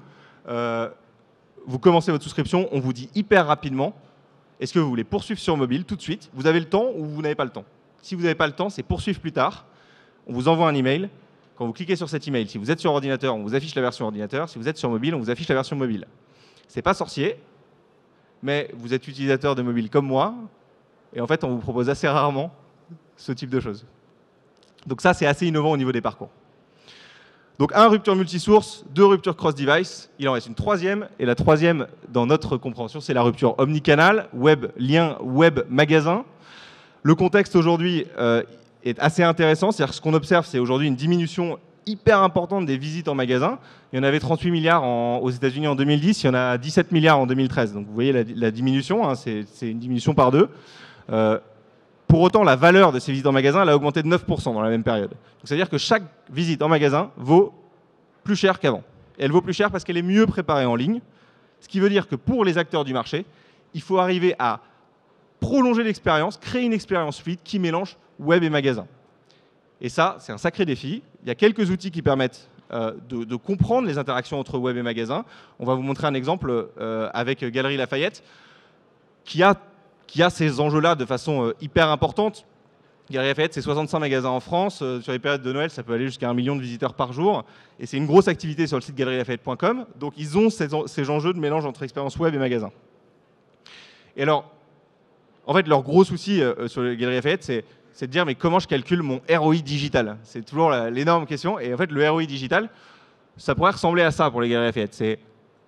Vous commencez votre souscription, on vous dit hyper rapidement, est-ce que vous voulez poursuivre sur mobile tout de suite? Vous avez le temps ou vous n'avez pas le temps? Si vous n'avez pas le temps, c'est poursuivre plus tard. On vous envoie un email. Quand vous cliquez sur cet email, si vous êtes sur ordinateur, on vous affiche la version ordinateur. Si vous êtes sur mobile, on vous affiche la version mobile. C'est pas sorcier, mais vous êtes utilisateur de mobile comme moi, et en fait, on vous propose assez rarement ce type de choses. Donc ça, c'est assez innovant au niveau des parcours. Donc 1, rupture multisource, 2, rupture cross-device. Il en reste une troisième, et la troisième, dans notre compréhension, c'est la rupture omnicanal, web lien, web magasin. Le contexte aujourd'hui est assez intéressant. C'est-à-dire que ce qu'on observe, c'est aujourd'hui une diminution hyper importante des visites en magasin. Il y en avait 38 milliards aux États-Unis en 2010, il y en a 17 milliards en 2013. Donc vous voyez la diminution, c'est une diminution par 2. Pour autant, la valeur de ces visites en magasin, elle a augmenté de 9% dans la même période. C'est-à-dire que chaque visite en magasin vaut plus cher qu'avant. Et elle vaut plus cher parce qu'elle est mieux préparée en ligne. Ce qui veut dire que pour les acteurs du marché, il faut arriver à prolonger l'expérience, créer une expérience fluide qui mélange web et magasin. Et ça, c'est un sacré défi. Il y a quelques outils qui permettent de comprendre les interactions entre web et magasin. On va vous montrer un exemple avec Galeries Lafayette qui a ces enjeux-là de façon hyper importante. Galeries Lafayette, c'est 65 magasins en France. Sur les périodes de Noël, ça peut aller jusqu'à 1 million de visiteurs par jour. Et c'est une grosse activité sur le site galerielafayette.com. Donc, ils ont ces enjeux de mélange entre expérience web et magasin. Et alors, en fait, leur gros souci sur les Galeries Lafayette, c'est de dire mais comment je calcule mon ROI digital? C'est toujours l'énorme question. Et en fait, le ROI digital, ça pourrait ressembler à ça pour les Galeries Lafayette. C'est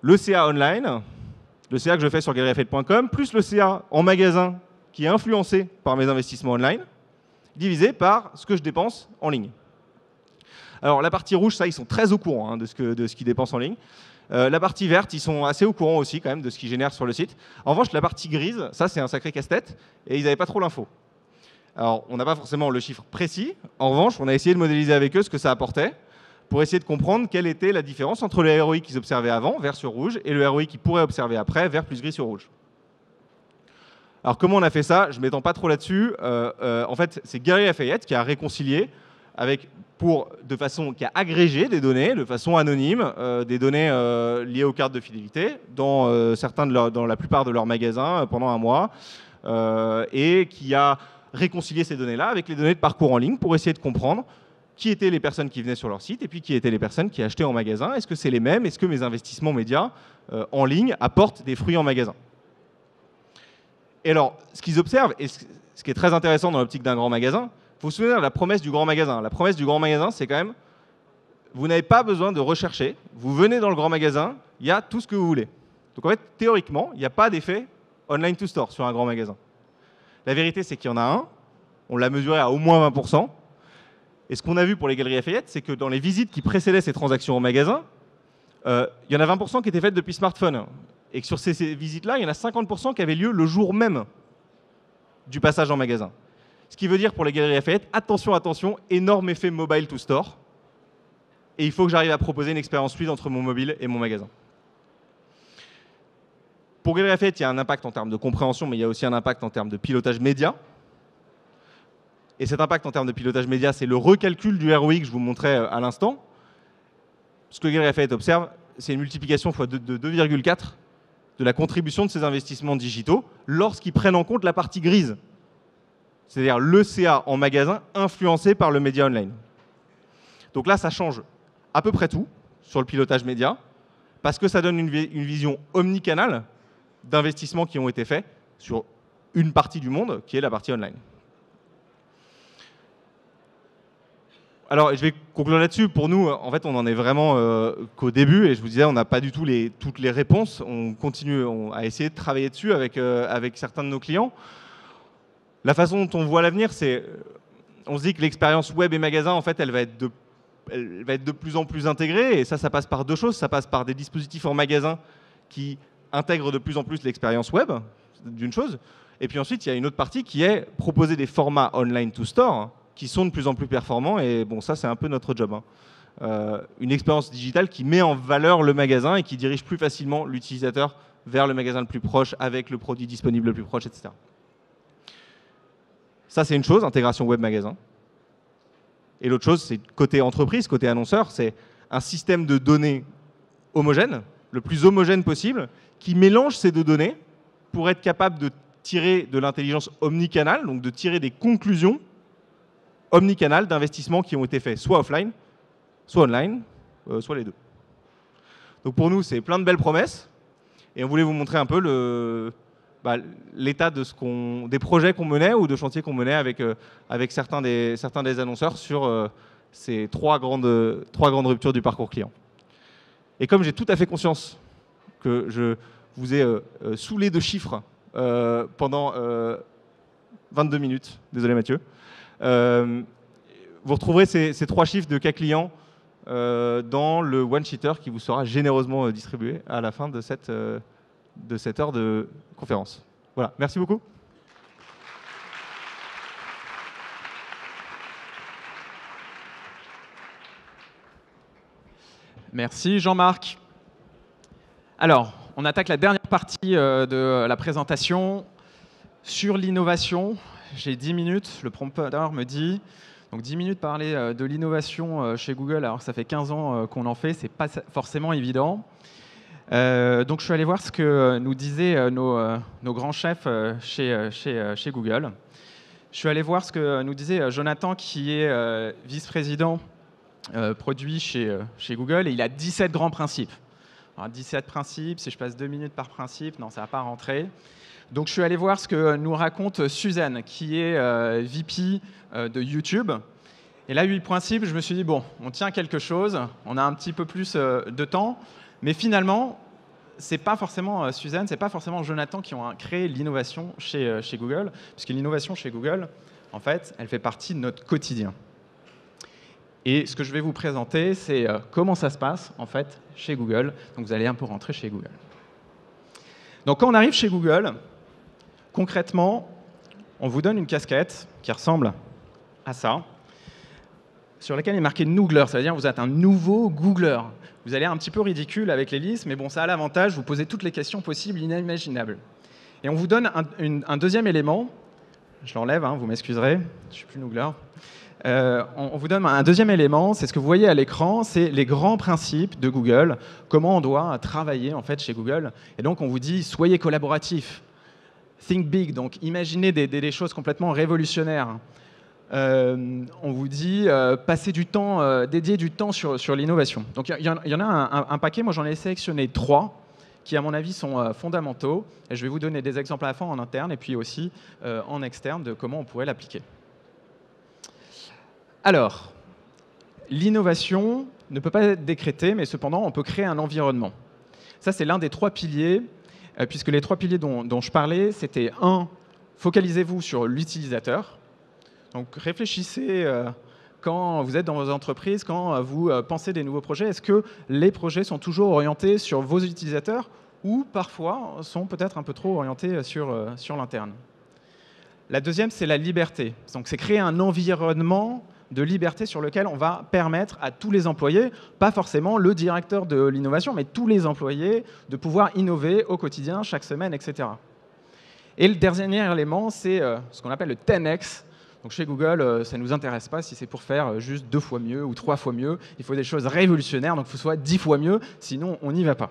le CA online, le CA que je fais sur galerielafayette.com, plus le CA en magasin qui est influencé par mes investissements online, divisé par ce que je dépense en ligne. Alors la partie rouge, ça, ils sont très au courant de ce qu'ils dépensent en ligne. La partie verte, ils sont assez au courant aussi quand même de ce qu'ils génèrent sur le site. En revanche, la partie grise, ça c'est un sacré casse-tête et ils n'avaient pas trop l'info. Alors on n'a pas forcément le chiffre précis. En revanche, on a essayé de modéliser avec eux ce que ça apportait pour essayer de comprendre quelle était la différence entre le ROI qu'ils observaient avant, vert sur rouge, et le ROI qu'ils pourraient observer après, vert plus gris sur rouge. Alors comment on a fait ça? Je ne m'étends pas trop là-dessus. En fait, c'est Galeries Lafayette qui a réconcilié avec qui a agrégé des données de façon anonyme, des données liées aux cartes de fidélité dans la plupart de leurs magasins pendant un mois, et qui a réconcilié ces données-là avec les données de parcours en ligne pour essayer de comprendre qui étaient les personnes qui venaient sur leur site et puis qui étaient les personnes qui achetaient en magasin. Est-ce que c'est les mêmes? Est-ce que mes investissements médias en ligne apportent des fruits en magasin? Et alors, ce qu'ils observent, et ce qui est très intéressant dans l'optique d'un grand magasin, il faut se souvenir de la promesse du grand magasin. La promesse du grand magasin, c'est quand même, vous n'avez pas besoin de rechercher, vous venez dans le grand magasin, il y a tout ce que vous voulez. Donc en fait, théoriquement, il n'y a pas d'effet online to store sur un grand magasin. La vérité, c'est qu'il y en a un, on l'a mesuré à au moins 20%, et ce qu'on a vu pour les Galeries Lafayette, c'est que dans les visites qui précédaient ces transactions au magasin, il y en a 20% qui étaient faites depuis smartphone, et que sur ces visites-là, il y en a 50% qui avaient lieu le jour même du passage en magasin. Ce qui veut dire pour les Galeries Lafayette, attention, attention, énorme effet mobile to store. Et il faut que j'arrive à proposer une expérience fluide entre mon mobile et mon magasin. Pour Galeries Lafayette, il y a un impact en termes de compréhension, mais il y a aussi un impact en termes de pilotage média. Et cet impact en termes de pilotage média, c'est le recalcul du ROI que je vous montrais à l'instant. Ce que Galeries Lafayette observe, c'est une multiplication de 2,4 de la contribution de ces investissements digitaux lorsqu'ils prennent en compte la partie grise. C'est-à-dire le CA en magasin influencé par le média online. Donc là, ça change à peu près tout sur le pilotage média, parce que ça donne une vision omnicanale d'investissements qui ont été faits sur une partie du monde, qui est la partie online. Alors, je vais conclure là-dessus. Pour nous, en fait, on en est vraiment qu'au début, et je vous disais, on n'a pas du tout toutes les réponses. On continue à essayer de travailler dessus avec certains de nos clients. La façon dont on voit l'avenir, c'est, on se dit que l'expérience web et magasin, en fait, elle va être de plus en plus intégrée. Et ça passe par deux choses. Ça passe par des dispositifs en magasin qui intègrent de plus en plus l'expérience web, d'une chose. Et puis ensuite, il y a une autre partie qui est proposer des formats online to store qui sont de plus en plus performants. Et bon, ça, c'est un peu notre job. Une expérience digitale qui met en valeur le magasin et qui dirige plus facilement l'utilisateur vers le magasin le plus proche, avec le produit disponible le plus proche, etc. Ça, c'est une chose, intégration web-magasin. Et l'autre chose, c'est côté entreprise, côté annonceur, c'est un système de données homogène, le plus homogène possible, qui mélange ces deux données pour être capable de tirer de l'intelligence omnicanale, donc de tirer des conclusions omnicanales d'investissements qui ont été faits soit offline, soit online, soit les deux. Donc pour nous, c'est plein de belles promesses. Et on voulait vous montrer un peu l'état des projets qu'on menait ou de chantiers qu'on menait avec certains des annonceurs sur ces trois grandes ruptures du parcours client. Et comme j'ai tout à fait conscience que je vous ai saoulé de chiffres pendant 22 minutes, désolé Mathieu, vous retrouverez ces trois chiffres de cas clients dans le one-sheeter qui vous sera généreusement distribué à la fin de cette heure de conférence. Voilà, merci beaucoup. Merci Jean-Marc. Alors, on attaque la dernière partie de la présentation sur l'innovation. J'ai 10 minutes, le prompteur me dit. Donc 10 minutes parler de l'innovation chez Google, alors que ça fait 15 ans qu'on en fait, c'est pas forcément évident. Donc je suis allé voir ce que nous disaient nos grands chefs chez Google. Je suis allé voir ce que nous disait Jonathan, qui est vice-président produit chez Google, et il a 17 grands principes. Alors, 17 principes, si je passe 2 minutes par principe, non, ça ne va pas rentrer. Donc je suis allé voir ce que nous raconte Suzanne, qui est VP de YouTube. Et là, 8 principes, je me suis dit, bon, on tient quelque chose, on a un petit peu plus de temps, mais finalement, c'est pas forcément Suzanne, c'est pas forcément Jonathan qui ont créé l'innovation chez Google, puisque l'innovation chez Google, en fait, elle fait partie de notre quotidien. Et ce que je vais vous présenter, c'est comment ça se passe, en fait, chez Google. Donc vous allez un peu rentrer chez Google. Donc quand on arrive chez Google, concrètement, on vous donne une casquette qui ressemble à ça, sur laquelle il est marqué Noogler, ça veut dire que vous êtes un nouveau Googler. Vous allez un petit peu ridicule avec les listes, mais bon, ça a l'avantage, vous posez toutes les questions possibles, inimaginables. Et on vous donne un deuxième élément, Je l'enlève, hein, vous m'excuserez, je suis plus Noogler. On vous donne un deuxième élément, c'est ce que vous voyez à l'écran, c'est les grands principes de Google, comment on doit travailler en fait chez Google. Et donc on vous dit, soyez collaboratif, think big, donc imaginez des choses complètement révolutionnaires. On vous dit, passez du temps, dédiez du temps sur l'innovation. Donc il y en a un paquet, moi j'en ai sélectionné 3 qui à mon avis sont fondamentaux. Et je vais vous donner des exemples à la fois en interne et puis aussi en externe de comment on pourrait l'appliquer. Alors, l'innovation ne peut pas être décrétée, mais cependant, on peut créer un environnement. Ça, c'est l'un des 3 piliers, puisque les 3 piliers dont je parlais, c'était 1, focalisez-vous sur l'utilisateur. Donc, réfléchissez quand vous êtes dans vos entreprises, quand vous pensez des nouveaux projets, est-ce que les projets sont toujours orientés sur vos utilisateurs ou parfois sont peut-être un peu trop orientés sur l'interne. La deuxième, c'est la liberté. Donc, c'est créer un environnement de liberté sur lequel on va permettre à tous les employés, pas forcément le directeur de l'innovation, mais tous les employés, de pouvoir innover au quotidien, chaque semaine, etc. Et le dernier élément, c'est ce qu'on appelle le 10X. Donc chez Google, ça ne nous intéresse pas si c'est pour faire juste 2 fois mieux ou 3 fois mieux. Il faut des choses révolutionnaires, donc il faut que ce soit 10 fois mieux, sinon on n'y va pas.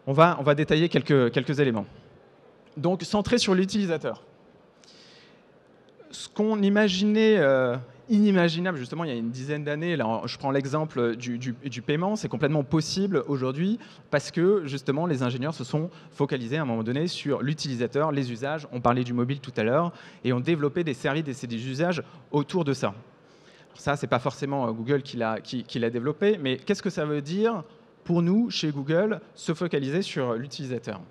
On va détailler quelques éléments. Donc centré sur l'utilisateur. Ce qu'on imaginait inimaginable, justement, il y a une dizaine d'années, là, je prends l'exemple du paiement, c'est complètement possible aujourd'hui parce que, justement, les ingénieurs se sont focalisés à un moment donné sur l'utilisateur, les usages. On parlait du mobile tout à l'heure et ont développé des services et des usages autour de ça. Alors ça, ce n'est pas forcément Google qui l'a développé, mais qu'est-ce que ça veut dire pour nous, chez Google, se focaliser sur l'utilisateur?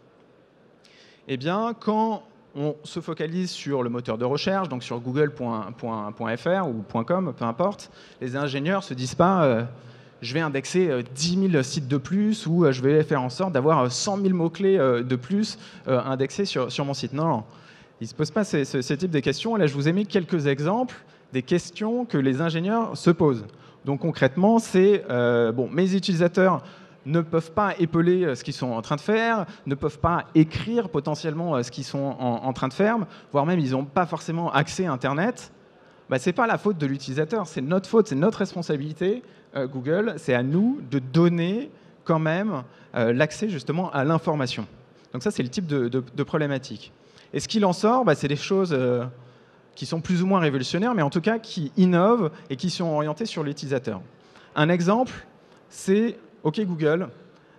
Eh bien, quand on se focalise sur le moteur de recherche, donc sur google.fr ou .com, peu importe, les ingénieurs ne se disent pas je vais indexer 10 000 sites de plus ou je vais faire en sorte d'avoir 100 000 mots-clés de plus indexés sur mon site. Non, ils ne se posent pas ce type de questions. Là, je vous ai mis quelques exemples des questions que les ingénieurs se posent. Donc concrètement, c'est mes utilisateurs ne peuvent pas épeler ce qu'ils sont en train de faire, ne peuvent pas écrire potentiellement ce qu'ils sont en train de faire, voire même ils n'ont pas forcément accès à Internet. Ce n'est pas la faute de l'utilisateur, c'est notre faute, c'est notre responsabilité, Google, c'est à nous de donner quand même l'accès justement à l'information. Donc ça, c'est le type de problématique. Et ce qu'il en sort, c'est des choses qui sont plus ou moins révolutionnaires, mais en tout cas qui innovent et qui sont orientées sur l'utilisateur. Un exemple, c'est OK Google,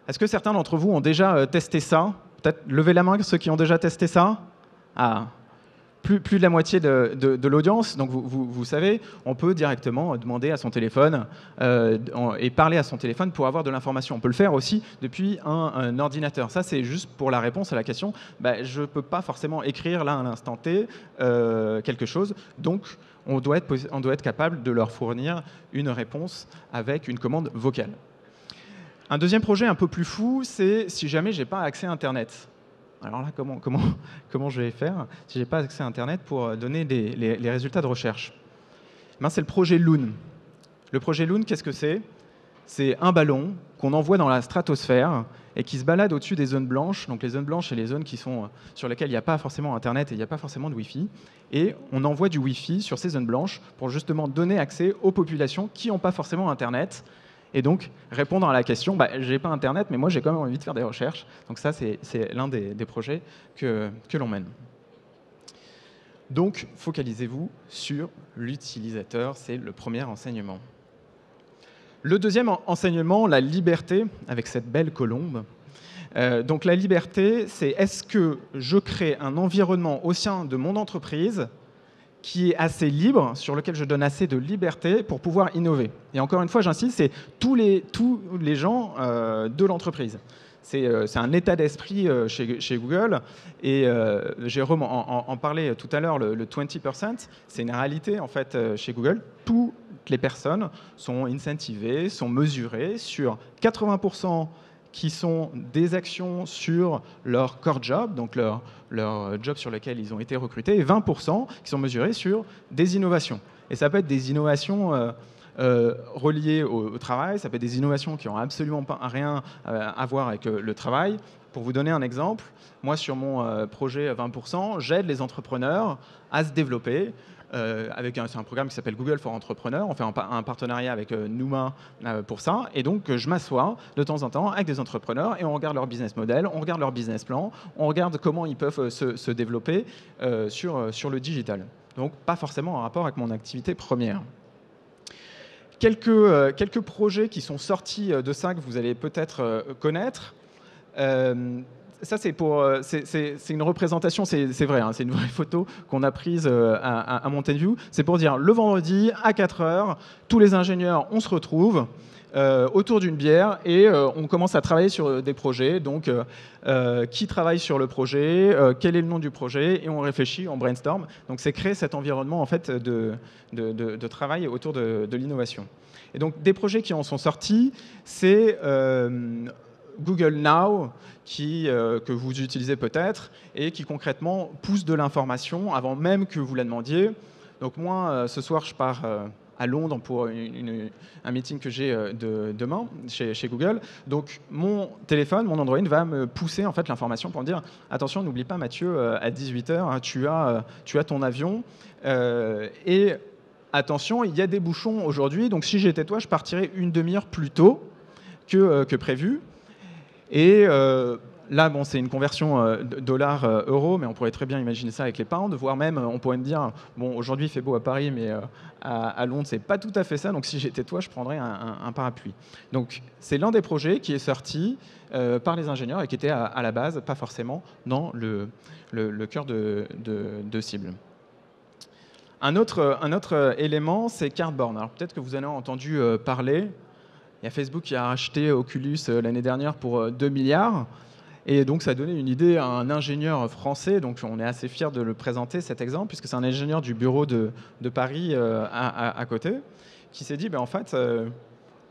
est-ce que certains d'entre vous ont déjà testé ça? Peut-être levez la main ceux qui ont déjà testé ça. Ah, plus de la moitié de l'audience. Donc vous savez, on peut directement demander à son téléphone et parler à son téléphone pour avoir de l'information. On peut le faire aussi depuis un ordinateur. Ça, c'est juste pour la réponse à la question. Je ne peux pas forcément écrire là à l'instant T quelque chose. Donc, on doit être capable de leur fournir une réponse avec une commande vocale. Un deuxième projet un peu plus fou, c'est si jamais je n'ai pas accès à Internet. Alors là, comment je vais faire si je n'ai pas accès à Internet pour donner les résultats de recherche? C'est le projet Loon. Le projet Loon, qu'est-ce que c'est? C'est un ballon qu'on envoie dans la stratosphère et qui se balade au-dessus des zones blanches. Donc les zones blanches, c'est les zones sur lesquelles il n'y a pas forcément Internet et il n'y a pas forcément de Wi-Fi. Et on envoie du Wi-Fi sur ces zones blanches pour justement donner accès aux populations qui n'ont pas forcément Internet. Et donc, répondre à la question, je n'ai pas Internet, mais moi, j'ai quand même envie de faire des recherches. Donc ça, c'est l'un des projets que l'on mène. Donc, focalisez-vous sur l'utilisateur. C'est le premier enseignement. Le deuxième enseignement, la liberté, avec cette belle colombe. Donc, la liberté, c'est est-ce que je crée un environnement au sein de mon entreprise qui est assez libre, sur lequel je donne assez de liberté pour pouvoir innover. Et encore une fois, j'insiste, c'est tous les gens de l'entreprise. C'est un état d'esprit chez Google. Et Jérôme en parlait tout à l'heure, le 20%, c'est une réalité en fait chez Google. Toutes les personnes sont incentivées, sont mesurées sur 80% qui sont des actions sur leur core job, donc leur job sur lequel ils ont été recrutés, et 20% qui sont mesurés sur des innovations. Et ça peut être des innovations reliées au travail, ça peut être des innovations qui n'ont absolument pas rien à voir avec le travail. Pour vous donner un exemple, moi sur mon projet 20%, j'aide les entrepreneurs à se développer. C'est un programme qui s'appelle Google for Entrepreneurs. On fait un partenariat avec Nouma pour ça. Et donc, je m'assois de temps en temps avec des entrepreneurs et on regarde leur business model, on regarde leur business plan, on regarde comment ils peuvent se développer sur le digital. Donc, pas forcément en rapport avec mon activité première. Quelques projets qui sont sortis de ça que vous allez peut-être connaître. Ça, c'est une représentation, c'est vrai, hein, c'est une vraie photo qu'on a prise à Mountain View. C'est pour dire, le vendredi, à 4h, tous les ingénieurs, on se retrouve autour d'une bière et on commence à travailler sur des projets. Donc, qui travaille sur le projet, quel est le nom du projet, et on réfléchit, on brainstorm. Donc, c'est créer cet environnement en fait, de travail autour de l'innovation. Et donc, des projets qui en sont sortis, c'est Google Now, que vous utilisez peut-être, et qui concrètement pousse de l'information avant même que vous la demandiez. Donc moi, ce soir, je pars à Londres pour un meeting que j'ai demain chez Google. Donc mon téléphone, mon Android va me pousser en fait l'information pour me dire « Attention, n'oublie pas Mathieu, à 18h, tu as ton avion. Et attention, il y a des bouchons aujourd'hui, donc si j'étais toi, je partirais une demi-heure plus tôt que prévu. » Et là, bon, c'est une conversion dollar-euro, mais on pourrait très bien imaginer ça avec les pounds, voire même, on pourrait me dire, bon, aujourd'hui il fait beau à Paris, mais à Londres, c'est pas tout à fait ça, donc si j'étais toi, je prendrais un parapluie. Donc, c'est l'un des projets qui est sorti par les ingénieurs et qui était à la base, pas forcément dans le cœur de cible. Un autre élément, c'est Cardboard. Alors, peut-être que vous en avez entendu parler. Il y a Facebook qui a racheté Oculus l'année dernière pour 2 milliards. Et donc, ça a donné une idée à un ingénieur français. Donc, on est assez fiers de le présenter, cet exemple, puisque c'est un ingénieur du bureau de Paris à côté, qui s'est dit, en fait,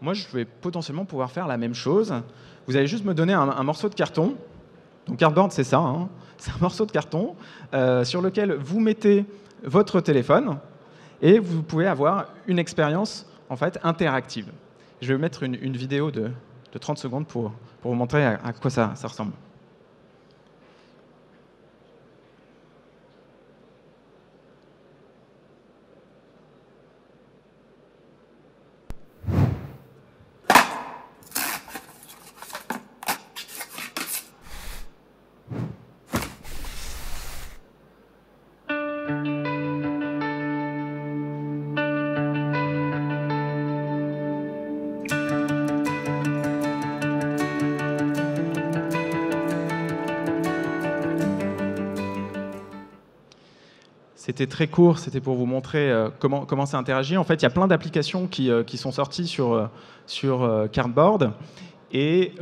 moi, je vais potentiellement pouvoir faire la même chose. Vous allez juste me donner un morceau de carton. Donc, Cardboard, c'est ça. Hein. C'est un morceau de carton sur lequel vous mettez votre téléphone et vous pouvez avoir une expérience, en fait, interactive. Je vais mettre une vidéo de 30 secondes pour vous montrer à quoi ça ressemble. C'était très court, c'était pour vous montrer comment ça interagit. En fait, il y a plein d'applications qui sont sorties sur Cardboard et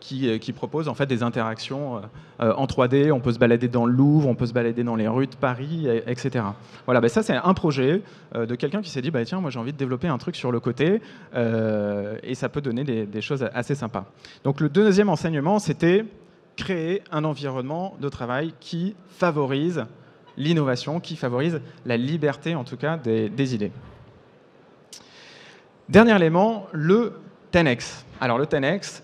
qui proposent en fait des interactions en 3D. On peut se balader dans le Louvre, on peut se balader dans les rues de Paris, etc. Voilà, ça c'est un projet de quelqu'un qui s'est dit tiens, moi j'ai envie de développer un truc sur le côté et ça peut donner des choses assez sympas. Donc le deuxième enseignement, c'était créer un environnement de travail qui favorise l'innovation, qui favorise la liberté, en tout cas, des idées. Dernier élément, le 10X. Alors le 10X,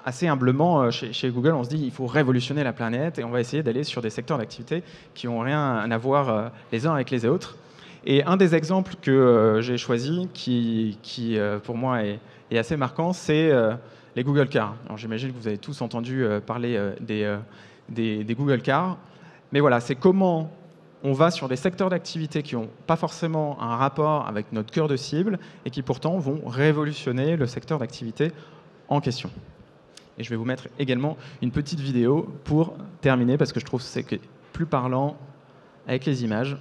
assez humblement, chez Google, on se dit il faut révolutionner la planète et on va essayer d'aller sur des secteurs d'activité qui n'ont rien à voir les uns avec les autres. Et un des exemples que j'ai choisi, qui pour moi est assez marquant, c'est les Google Cars. Alors j'imagine que vous avez tous entendu parler des Google Cars. Mais voilà, c'est comment on va sur des secteurs d'activité qui n'ont pas forcément un rapport avec notre cœur de cible et qui pourtant vont révolutionner le secteur d'activité en question. Et je vais vous mettre également une petite vidéo pour terminer parce que je trouve que c'est plus parlant avec les images.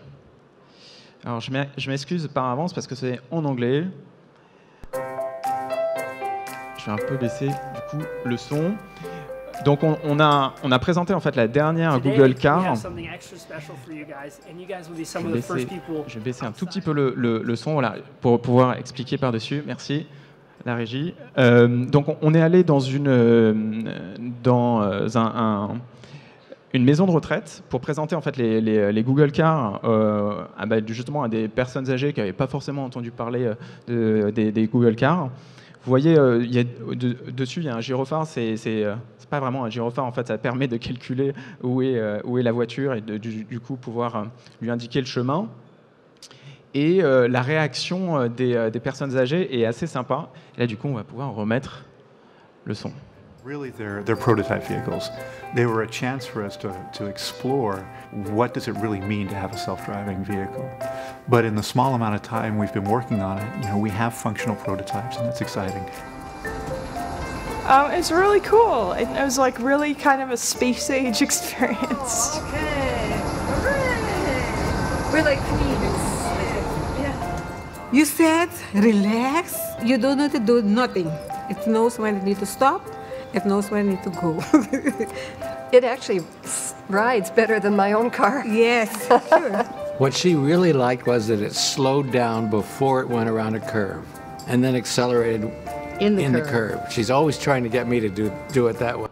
Alors je m'excuse par avance parce que c'est en anglais. Je vais un peu baisser du coup le son. Donc on a présenté en fait la dernière Google Car. Je vais baisser un tout petit peu le son voilà, pour pouvoir expliquer par-dessus. Merci, la régie. Donc on est allé dans une maison de retraite pour présenter en fait les Google Cars justement à des personnes âgées qui n'avaient pas forcément entendu parler des Google Cars. Vous voyez, dessus, il y a un gyrophare. C'est pas vraiment un gyrophare, en fait, ça permet de calculer où est la voiture et du coup pouvoir lui indiquer le chemin. Et la réaction des personnes âgées est assez sympa. Et là, du coup, on va pouvoir remettre le son. Really, they're prototype vehicles. They were a chance for us to explore what does it really mean to have a self-driving vehicle. But in the small amount of time we've been working on it, we have functional prototypes, and it's exciting. It's really cool. It was like really kind of a space age experience. Okay, hooray! We're like queens. Yeah. You said relax. You don't need to do nothing. It knows when it needs to stop. It knows when I need to go. It actually rides better than my own car. Yes, sure. What she really liked was that it slowed down before it went around a curve and then accelerated in the curve. She's always trying to get me to do it that way.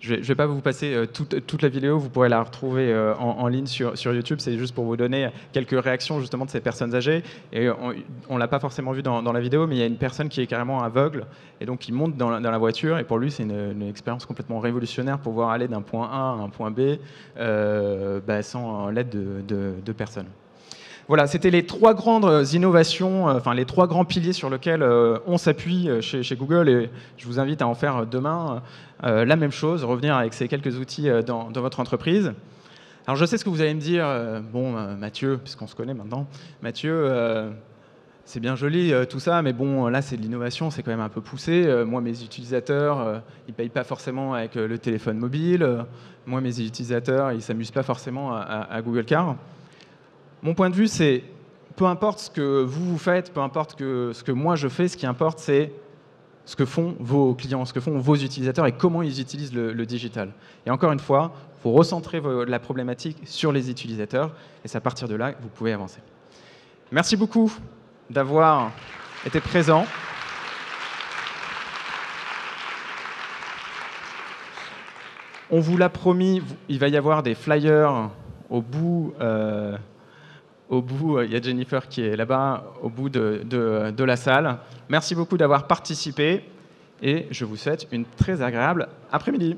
Je ne vais pas vous passer toute la vidéo, vous pourrez la retrouver en ligne sur YouTube. C'est juste pour vous donner quelques réactions justement de ces personnes âgées. Et on ne l'a pas forcément vu dans la vidéo, mais il y a une personne qui est carrément aveugle et donc qui monte dans la voiture. Et pour lui, c'est une expérience complètement révolutionnaire pour pouvoir aller d'un point A à un point B sans l'aide de personne. Voilà, c'était les 3 grandes innovations, enfin les 3 grands piliers sur lesquels on s'appuie chez Google, et je vous invite à en faire demain la même chose, revenir avec ces quelques outils dans votre entreprise. Alors je sais ce que vous allez me dire, Mathieu, puisqu'on se connaît maintenant, Mathieu, c'est bien joli tout ça, mais bon, là c'est de l'innovation, c'est quand même un peu poussé. Moi, mes utilisateurs, ils ne payent pas forcément avec le téléphone mobile. Moi, mes utilisateurs, ils ne s'amusent pas forcément à Google Car. Mon point de vue, c'est peu importe ce que vous faites, peu importe ce que moi je fais, ce qui importe, c'est ce que font vos clients, ce que font vos utilisateurs et comment ils utilisent le digital. Et encore une fois, il faut recentrer la problématique sur les utilisateurs et c'est à partir de là que vous pouvez avancer. Merci beaucoup d'avoir été présent. On vous l'a promis, il va y avoir des flyers au bout. Il y a Jennifer qui est là-bas, au bout de la salle. Merci beaucoup d'avoir participé et je vous souhaite une très agréable après-midi.